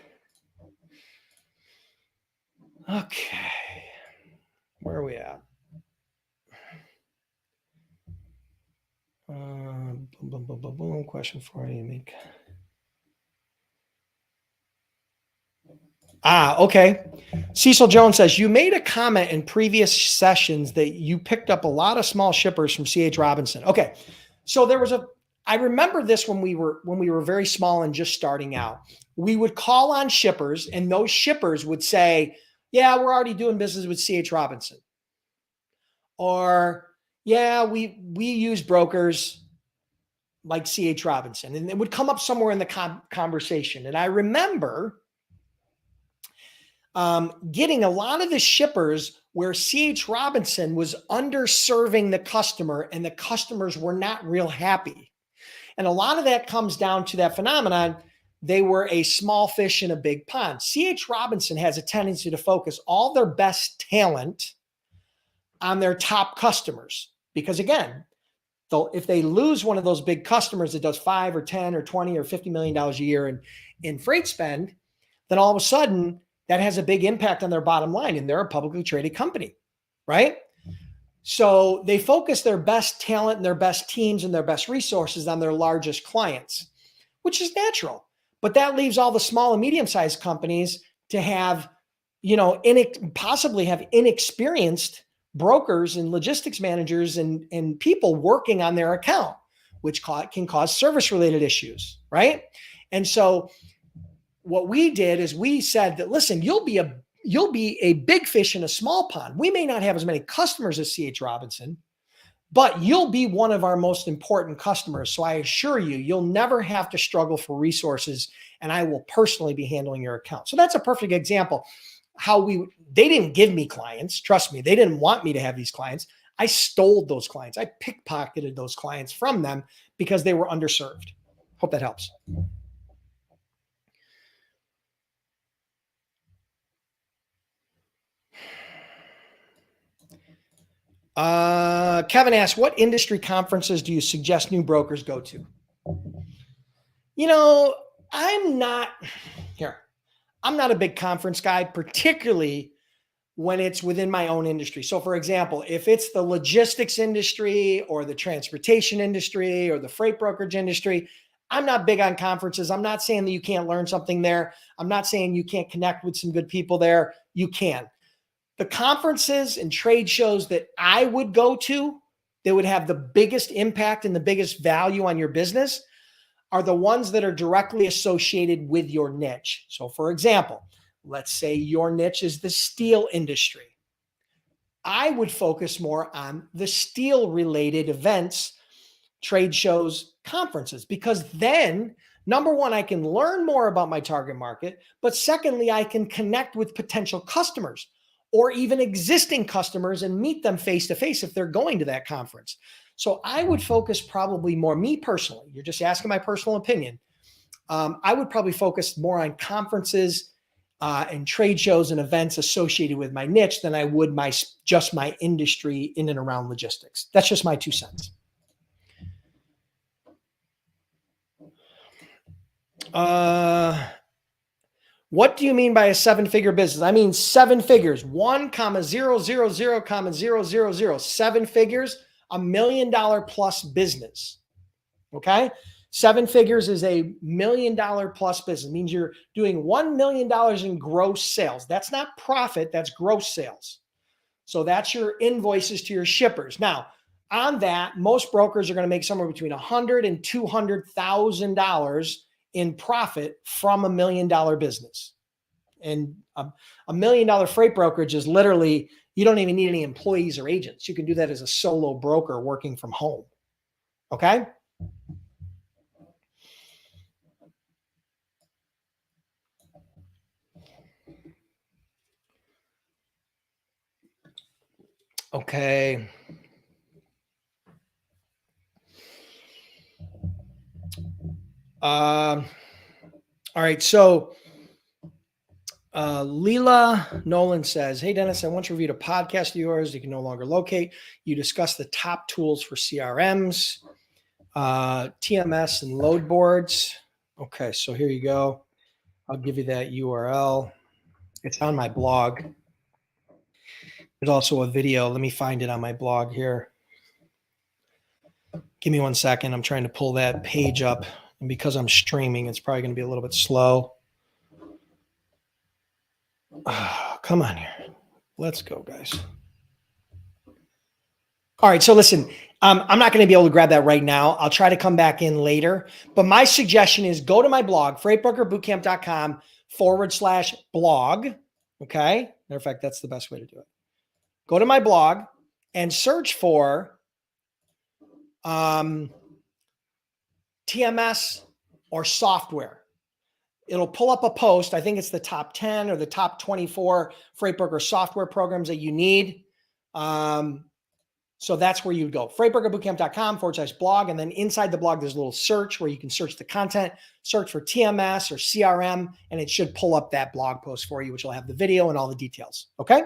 Okay. Where are we at? Boom, boom, boom, boom, boom. Question for you, make. Okay. Cecil Jones says, you made a comment in previous sessions that you picked up a lot of small shippers from C.H. Robinson. Okay. So I remember this when we were very small and just starting out. We would call on shippers and those shippers would say, yeah, we're already doing business with C.H. Robinson. Or, yeah, we use brokers like C.H. Robinson. And it would come up somewhere in the conversation. And I remember getting a lot of the shippers where C.H. Robinson was underserving the customer and the customers were not real happy. And a lot of that comes down to that phenomenon. They were a small fish in a big pond. C.H. Robinson has a tendency to focus all their best talent on their top customers. Because again, if they lose one of those big customers that does 5 or 10 or 20 or $50 million a year in freight spend, then all of a sudden that has a big impact on their bottom line. And they're a publicly traded company, right? So they focus their best talent and their best teams and their best resources on their largest clients, which is natural. But that leaves all the small and medium-sized companies to have, possibly have inexperienced brokers and logistics managers and people working on their account, which can cause service-related issues, right? And so what we did is we said that, listen, you'll be a big fish in a small pond. We may not have as many customers as C.H. Robinson, but you'll be one of our most important customers. So I assure you, you'll never have to struggle for resources, and I will personally be handling your account. So that's a perfect example. They didn't give me clients. Trust me, they didn't want me to have these clients. I stole those clients. I pickpocketed those clients from them because they were underserved. Hope that helps. Kevin asks, what industry conferences do you suggest new brokers go to? I'm not a big conference guy, particularly when it's within my own industry. So for example, if it's the logistics industry or the transportation industry or the freight brokerage industry, I'm not big on conferences. I'm not saying that you can't learn something there. I'm not saying you can't connect with some good people there. You can. The conferences and trade shows that I would go to that would have the biggest impact and the biggest value on your business are the ones that are directly associated with your niche. So for example, let's say your niche is the steel industry. I would focus more on the steel related events, trade shows, conferences, because then number one, I can learn more about my target market, but secondly, I can connect with potential customers or even existing customers and meet them face to face if they're going to that conference. So I would focus probably more, me personally, you're just asking my personal opinion. I would probably focus more on conferences and trade shows and events associated with my niche than I would my industry in and around logistics. That's just my 2 cents. What do you mean by a 7-figure business? I mean 7 figures, 1,000,000, 7 figures, $1 million plus business. Okay. 7 figures is a $1 million plus business. It means you're doing $1 million in gross sales. That's not profit. That's gross sales. So that's your invoices to your shippers. Now, on that, most brokers are going to make somewhere between $100,000 and $200,000 in profit from $1 million business. And $1 million freight brokerage is literally, you don't even need any employees or agents. You can do that as a solo broker working from home. Okay. Okay. All right. So Leela Nolan says, hey, Dennis, I once reviewed a podcast of yours you can no longer locate. You discussed the top tools for CRMs, TMS, and load boards. Okay, so here you go. I'll give you that URL. It's on my blog. There's also a video. Let me find it on my blog here. Give me 1 second. I'm trying to pull that page up. And because I'm streaming, it's probably going to be a little bit slow. Oh, come on here. Let's go, guys. All right. So listen, I'm not going to be able to grab that right now. I'll try to come back in later. But my suggestion is go to my blog, freightbrokerbootcamp.com/blog. Okay. Matter of fact, that's the best way to do it. Go to my blog and search for TMS or software. It'll pull up a post. I think it's the top 10 or the top 24 freight broker software programs that you need. So that's where you'd go. freightbrokerbootcamp.com/blog. And then inside the blog, there's a little search where you can search the content, search for TMS or CRM, and it should pull up that blog post for you, which will have the video and all the details. Okay.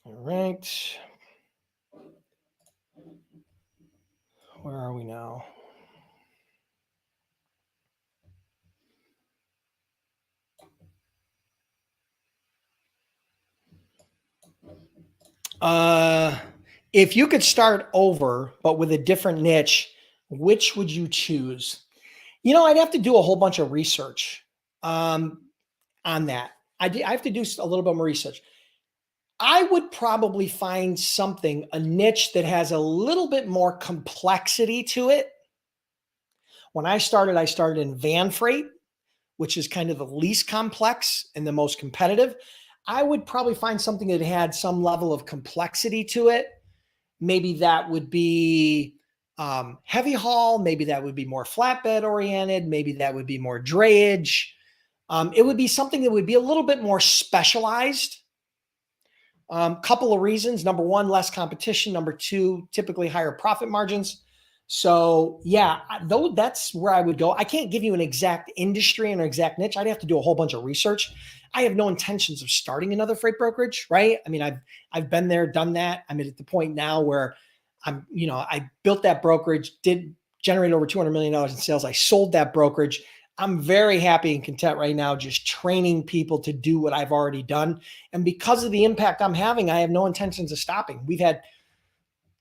All right. Where are we now? If you could start over, but with a different niche, which would you choose? I'd have to do a whole bunch of research on that. I have to do a little bit more research. I would probably find a niche that has a little bit more complexity to it. When I started in van freight, which is kind of the least complex and the most competitive. I would probably find something that had some level of complexity to it. Maybe that would be heavy haul. Maybe that would be more flatbed oriented. Maybe that would be more drayage. It would be something that would be a little bit more specialized. Couple of reasons. Number one, less competition. Number two, typically higher profit margins. So yeah, though that's where I would go. I can't give you an exact industry and an exact niche. I'd have to do a whole bunch of research. I have no intentions of starting another freight brokerage, right? I mean, I've been there, done that. I'm at the point now where I built that brokerage, did generate over $200 million in sales. I sold that brokerage. I'm very happy and content right now, just training people to do what I've already done. And because of the impact I'm having, I have no intentions of stopping. We've had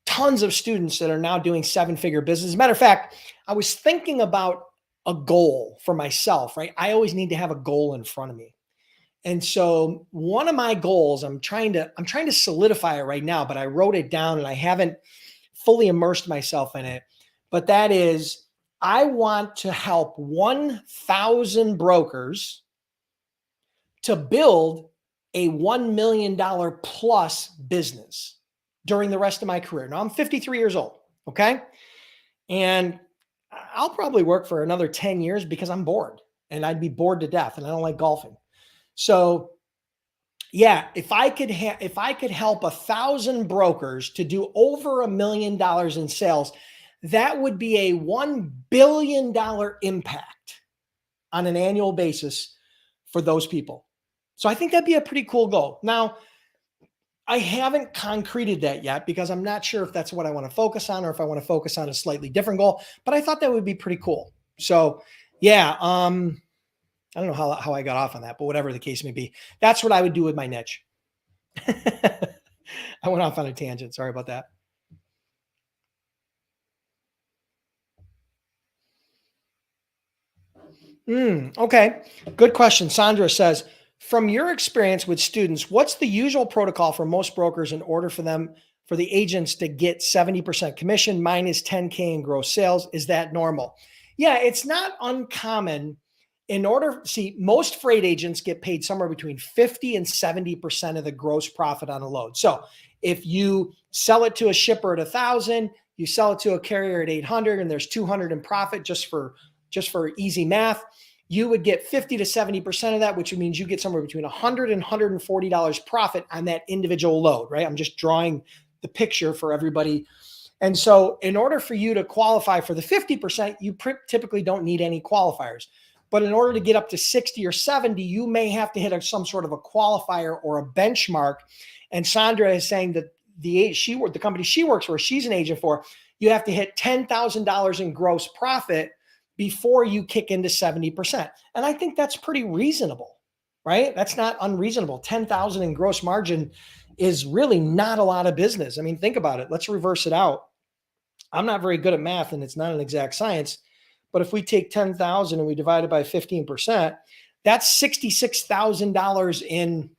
tons of students that are now doing 7-figure business. As a matter of fact, I was thinking about a goal for myself, right? I always need to have a goal in front of me. And so one of my goals, I'm trying to solidify it right now, but I wrote it down and I haven't fully immersed myself in it. But that is, I want to help 1,000 brokers to build a $1 million plus business during the rest of my career. Now I'm 53 years old. Okay. And I'll probably work for another 10 years because I'm bored and I'd be bored to death and I don't like golfing. So yeah, if I could help 1,000 brokers to do over $1 million in sales, that would be a $1 billion impact on an annual basis for those people. So I think that'd be a pretty cool goal. Now, I haven't concreted that yet because I'm not sure if that's what I want to focus on or if I want to focus on a slightly different goal, but I thought that would be pretty cool. So yeah, I don't know how I got off on that, but whatever the case may be, that's what I would do with my niche. I went off on a tangent. Sorry about that. Okay. Good question. Sandra says, from your experience with students, what's the usual protocol for most brokers in order for the agents to get 70% commission? Mine is 10K in gross sales. Is that normal? Yeah, it's not uncommon. Most freight agents get paid somewhere between 50 and 70% of the gross profit on a load. So if you sell it to a shipper at 1,000, you sell it to a carrier at 800, and there's 200 in profit just for easy math, you would get 50 to 70% of that, which means you get somewhere between $100 and $140 profit on that individual load, right? I'm just drawing the picture for everybody. And so in order for you to qualify for the 50%, you typically don't need any qualifiers. But in order to get up to 60 or 70, you may have to hit some sort of a qualifier or a benchmark. And Sandra is saying that the company she works for, she's an agent for, you have to hit $10,000 in gross profit before you kick into 70%. And I think that's pretty reasonable, right? That's not unreasonable. 10,000 in gross margin is really not a lot of business. I mean, think about it. Let's reverse it out. I'm not very good at math and it's not an exact science, but if we take 10,000 and we divide it by 15%, that's $66,000 in,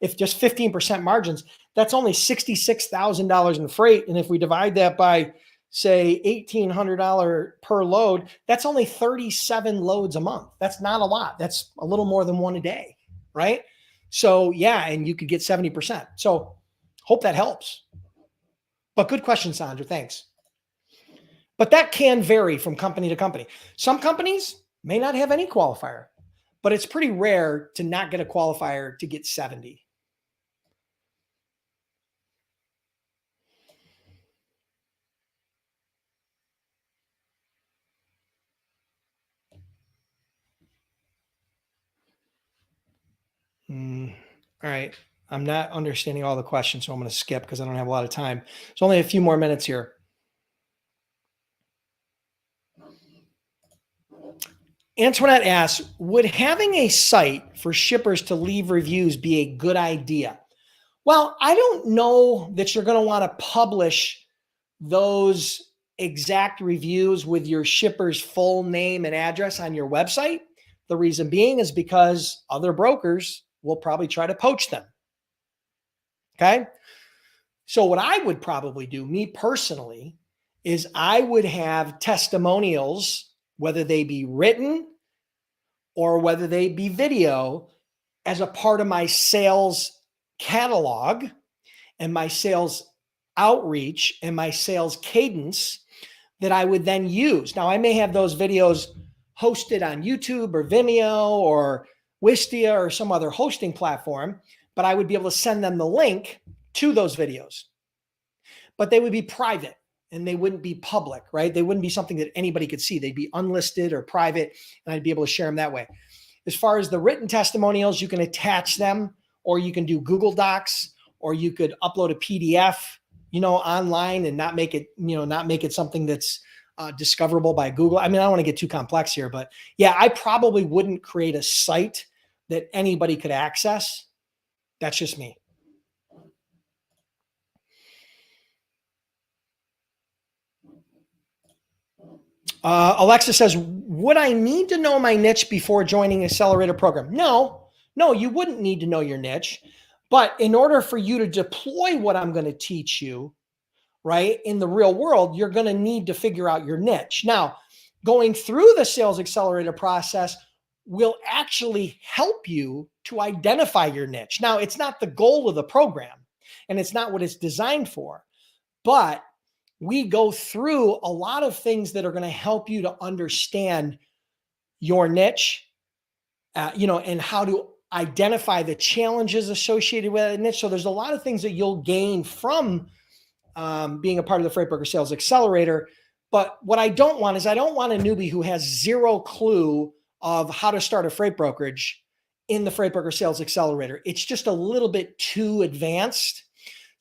if just 15% margins, that's only $66,000 in freight. And if we divide that by, say, $1,800 per load, that's only 37 loads a month. That's not a lot. That's a little more than one a day, right? So yeah, and you could get 70%. So hope that helps. But good question, Sandra. Thanks. But that can vary from company to company. Some companies may not have any qualifier, but it's pretty rare to not get a qualifier to get 70. All right. I'm not understanding all the questions, so I'm going to skip because I don't have a lot of time. There's only a few more minutes here. Antoinette asks, would having a site for shippers to leave reviews be a good idea? Well, I don't know that you're going to want to publish those exact reviews with your shipper's full name and address on your website. The reason being is because other brokers will probably try to poach them. Okay. So what I would probably do, me personally, is I would have testimonials, whether they be written or whether they be video, as a part of my sales catalog and my sales outreach and my sales cadence that I would then use. Now, I may have those videos hosted on YouTube or Vimeo or Wistia or some other hosting platform, but I would be able to send them the link to those videos. But they would be private and they wouldn't be public, right? They wouldn't be something that anybody could see. They'd be unlisted or private, and I'd be able to share them that way. As far as the written testimonials, you can attach them, or you can do Google Docs, or you could upload a PDF, online and not make it something that's discoverable by Google. I mean, I don't want to get too complex here, but yeah, I probably wouldn't create a site that anybody could access. That's just me. Alexa says, would I need to know my niche before joining accelerator program? No, you wouldn't need to know your niche. But in order for you to deploy what I'm going to teach you, right, in the real world, you're going to need to figure out your niche. Now, going through the sales accelerator process will actually help you to identify your niche. Now, it's not the goal of the program, and it's not what it's designed for, but we go through a lot of things that are going to help you to understand your niche, and how to identify the challenges associated with that niche. So there's a lot of things that you'll gain from being a part of the Freight Broker Sales Accelerator. But what I don't want is, I don't want a newbie who has zero clue of how to start a freight brokerage in the Freight Broker Sales Accelerator. It's just a little bit too advanced.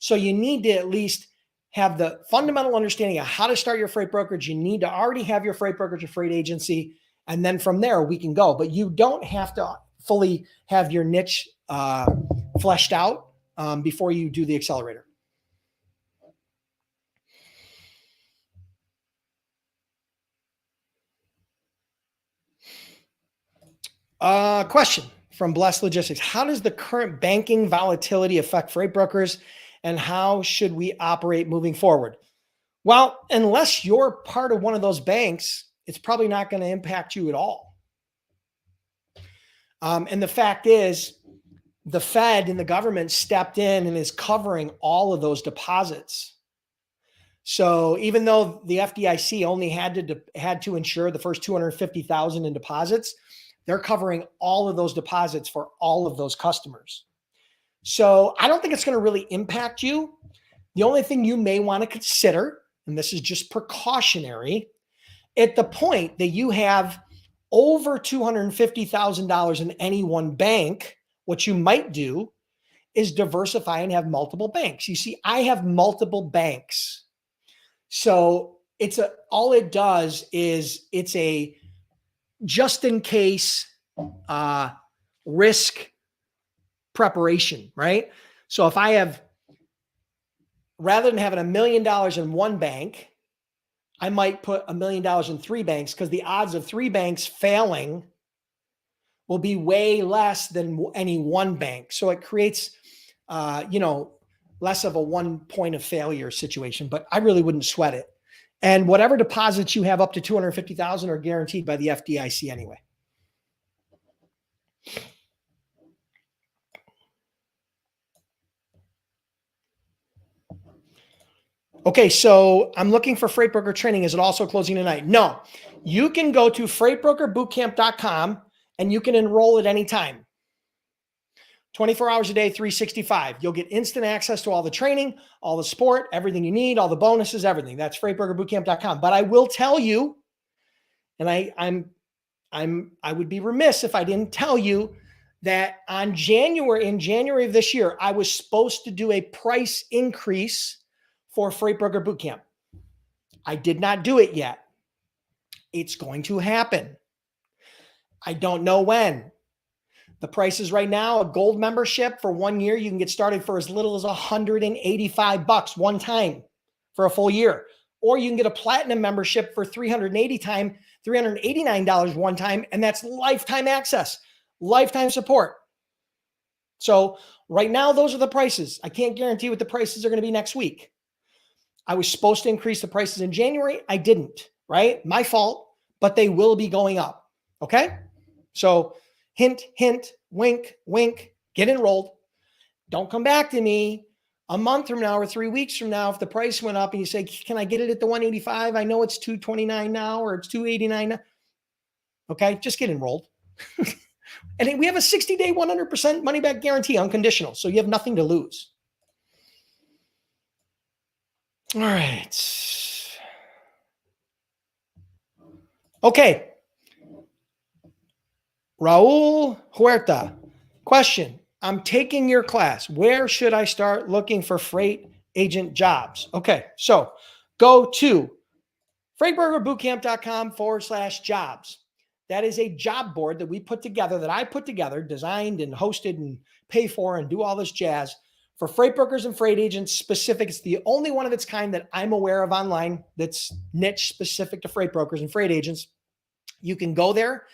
So you need to at least have the fundamental understanding of how to start your freight brokerage. You need to already have your freight brokerage or freight agency. And then from there, we can go. But you don't have to fully have your niche fleshed out before you do the accelerator. Question from Blessed Logistics. How does the current banking volatility affect freight brokers, and how should we operate moving forward? Well, unless you're part of one of those banks, it's probably not going to impact you at all. And the fact is, the Fed and the government stepped in and is covering all of those deposits. So even though the FDIC only had to insure the first 250,000 in deposits, they're covering all of those deposits for all of those customers. So I don't think it's going to really impact you. The only thing you may want to consider, and this is just precautionary, at the point that you have over $250,000 in any one bank, what you might do is diversify and have multiple banks. You see, I have multiple banks. So all it does is it's a just in case risk preparation, right? So if I have, rather than having $1 million in one bank, I might put $1 million in three banks, because the odds of three banks failing will be way less than any one bank. So it creates, less of a one point of failure situation, but I really wouldn't sweat it. And whatever deposits you have up to 250,000 are guaranteed by the FDIC anyway. Okay, so I'm looking for freight broker training. Is it also closing tonight? No. You can go to freightbrokerbootcamp.com and you can enroll at any time. 24 hours a day, 365. You'll get instant access to all the training, all the support, everything you need, all the bonuses, everything. That's freightbrokerbootcamp.com. But I will tell you, and I would be remiss if I didn't tell you that in January of this year, I was supposed to do a price increase for Freight Broker Bootcamp. I did not do it yet. It's going to happen. I don't know when. The prices right now, a gold membership for 1 year, you can get started for as little as $185 one time for a full year. Or you can get a platinum membership for $389 one time, and that's lifetime access, lifetime support. So right now, those are the prices. I can't guarantee what the prices are going to be next week. I was supposed to increase the prices in January. I didn't, right? My fault, but they will be going up. Okay. So hint, hint, wink, wink, get enrolled. Don't come back to me a month from now or 3 weeks from now if the price went up and you say, can I get it at the 185? I know it's 229 now, or it's 289 now. Okay. Just get enrolled. And we have a 60-day, 100% money back guarantee, unconditional. So you have nothing to lose. All right. Okay. Raul Huerta, question. I'm taking your class. Where should I start looking for freight agent jobs? Okay. So go to freightbrokerbootcamp.com/jobs. That is a job board that I put together, designed and hosted and pay for and do all this jazz for freight brokers and freight agents specific. It's the only one of its kind that I'm aware of online that's niche specific to freight brokers and freight agents. You can go there.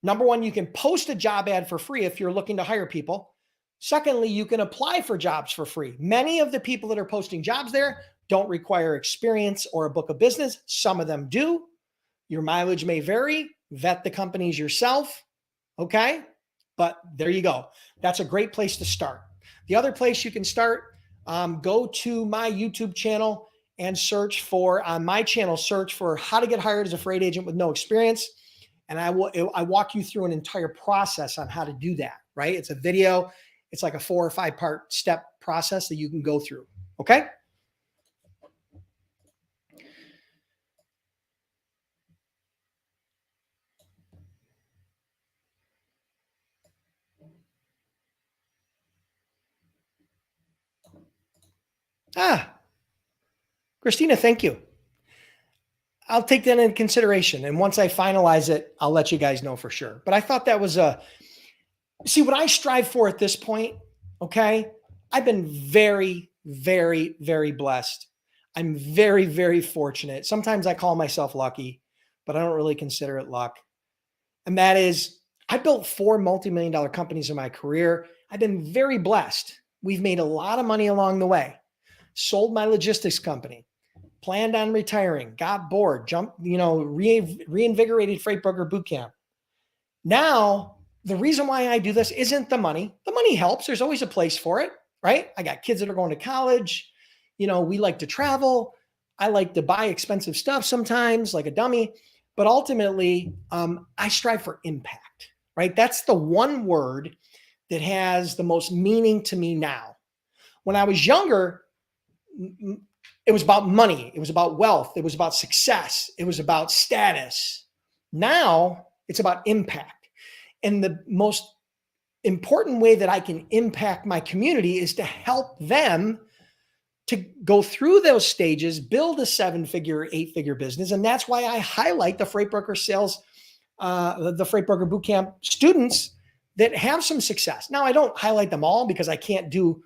Number one, you can post a job ad for free if you're looking to hire people. Secondly, you can apply for jobs for free. Many of the people that are posting jobs there don't require experience or a book of business. Some of them do. Your mileage may vary. Vet the companies yourself. Okay. But there you go. That's a great place to start. The other place you can start, go to my YouTube channel and search for how to get hired as a freight agent with no experience. And I walk you through an entire process on how to do that, right? It's a video. It's like a 4 or 5 part step process that you can go through. Okay. Christina, thank you. I'll take that into consideration. And once I finalize it, I'll let you guys know for sure. But I thought that was see what I strive for at this point. Okay. I've been very, very, very blessed. I'm very, very fortunate. Sometimes I call myself lucky, but I don't really consider it luck. And that is, I built 4 multi-million-dollar companies in my career. I've been very blessed. We've made a lot of money along the way. Sold my logistics company, planned on retiring, got bored, reinvigorated Freight Broker Bootcamp. Now, the reason why I do this isn't the money. The money helps. There's always a place for it, right? I got kids that are going to college. We like to travel. I like to buy expensive stuff sometimes, like a dummy. But ultimately, I strive for impact, right? That's the one word that has the most meaning to me now. When I was younger, it was about money. It was about wealth. It was about success. It was about status. Now It's about impact. And the most important way that I can impact my community is to help them to go through those stages, build a 7-figure, 8-figure business. And that's why I highlight the Freight Broker sales, the Freight Broker Bootcamp students that have some success. Now, I don't highlight them all because I can't do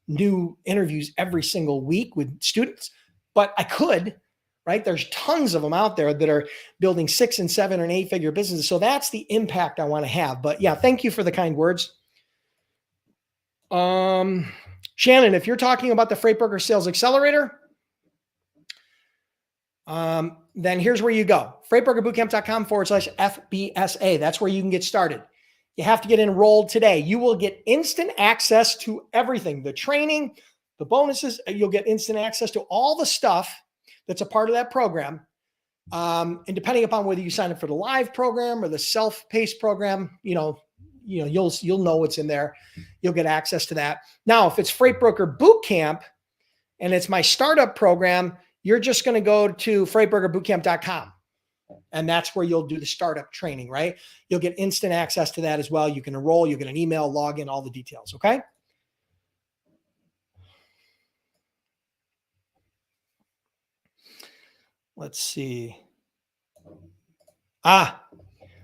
new interviews every single week with students, but I could, right? There's tons of them out there that are building 6 and 7 and 8-figure businesses. So that's the impact I want to have. But yeah, thank you for the kind words. Shannon, if you're talking about the Freight Broker Sales Accelerator, then here's where you go. FreightBrokerBootcamp.com/FBSA. That's where you can get started. You have to get enrolled today. You will get instant access to everything, the training, the bonuses. You'll get instant access to all the stuff that's a part of that program. And depending upon whether you sign up for the live program or the self-paced program, you'll know what's in there. You'll get access to that. Now, if it's Freight Broker Bootcamp and it's my startup program, you're just going to go to freightbrokerbootcamp.com. And that's where you'll do the startup training, right? You'll get instant access to that as well. You can enroll, you'll get an email, login, all the details, okay? Let's see.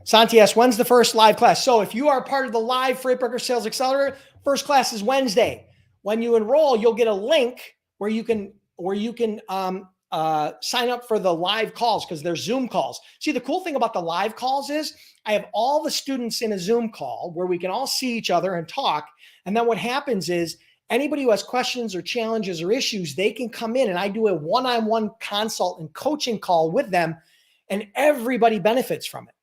Santi asks, when's the first live class? So if you are part of the live Freight Broker Sales Accelerator, first class is Wednesday. When you enroll, you'll get a link where you can sign up for the live calls because they're Zoom calls. See, the cool thing about the live calls is I have all the students in a Zoom call where we can all see each other and talk. And then what happens is anybody who has questions or challenges or issues, they can come in and I do a one-on-one consult and coaching call with them, and everybody benefits from it.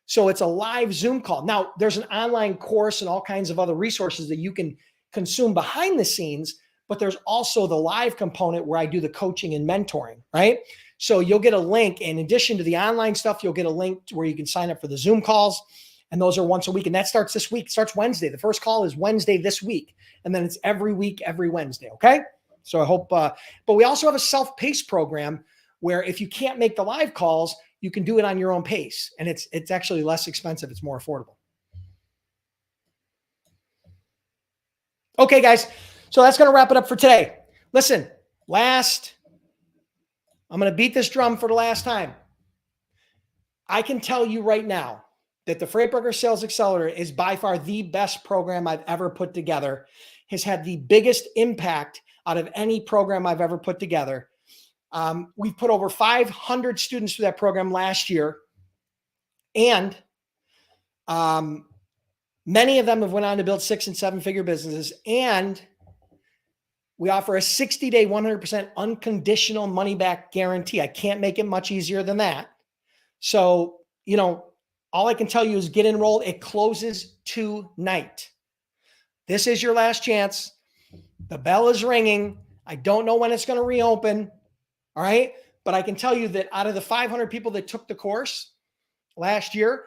So it's a live Zoom call. Now, there's an online course and all kinds of other resources that you can consume behind the scenes, but there's also the live component where I do the coaching and mentoring, right? So you'll get a link. In addition to the online stuff, you'll get a link where you can sign up for the Zoom calls. And those are once a week. And that starts this week. It starts Wednesday. The first call is Wednesday this week. And then it's every week, every Wednesday, okay? So I hope, but we also have a self-paced program where if you can't make the live calls, you can do it on your own pace. And it's actually less expensive. It's more affordable. Okay, guys. So that's going to wrap it up for today. Listen, I'm going to beat this drum for the last time. I can tell you right now that the Freight Broker Sales Accelerator is by far the best program I've ever put together, has had the biggest impact out of any program I've ever put together. We've put over 500 students through that program last year. And many of them have went on to build 6 and 7-figure businesses. And we offer a 60-day, 100% unconditional money-back guarantee. I can't make it much easier than that. So, all I can tell you is get enrolled. It closes tonight. This is your last chance. The bell is ringing. I don't know when it's going to reopen. All right. But I can tell you that out of the 500 people that took the course last year,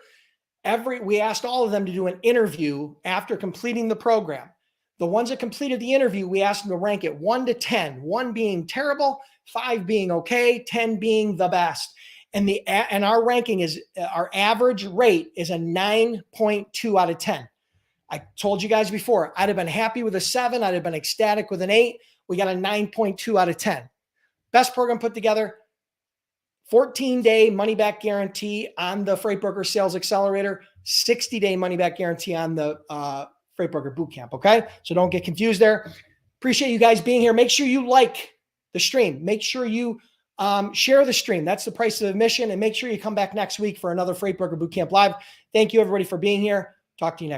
we asked all of them to do an interview after completing the program. The ones that completed the interview, we asked them to rank it 1 to 10, 1 being terrible, 5 being okay, 10 being the best. And our ranking is, our average rate is a 9.2 out of 10. I told you guys before, I'd have been happy with a 7. I'd have been ecstatic with an 8. We got a 9.2 out of 10. Best program put together. 14-day money-back guarantee on the Freight Broker Sales Accelerator. 60-day money-back guarantee on the Freight Broker Bootcamp, okay? So don't get confused there. Appreciate you guys being here. Make sure you like the stream. Make sure you share the stream. That's the price of admission. And make sure you come back next week for another Freight Broker Bootcamp Live. Thank you, everybody, for being here. Talk to you next.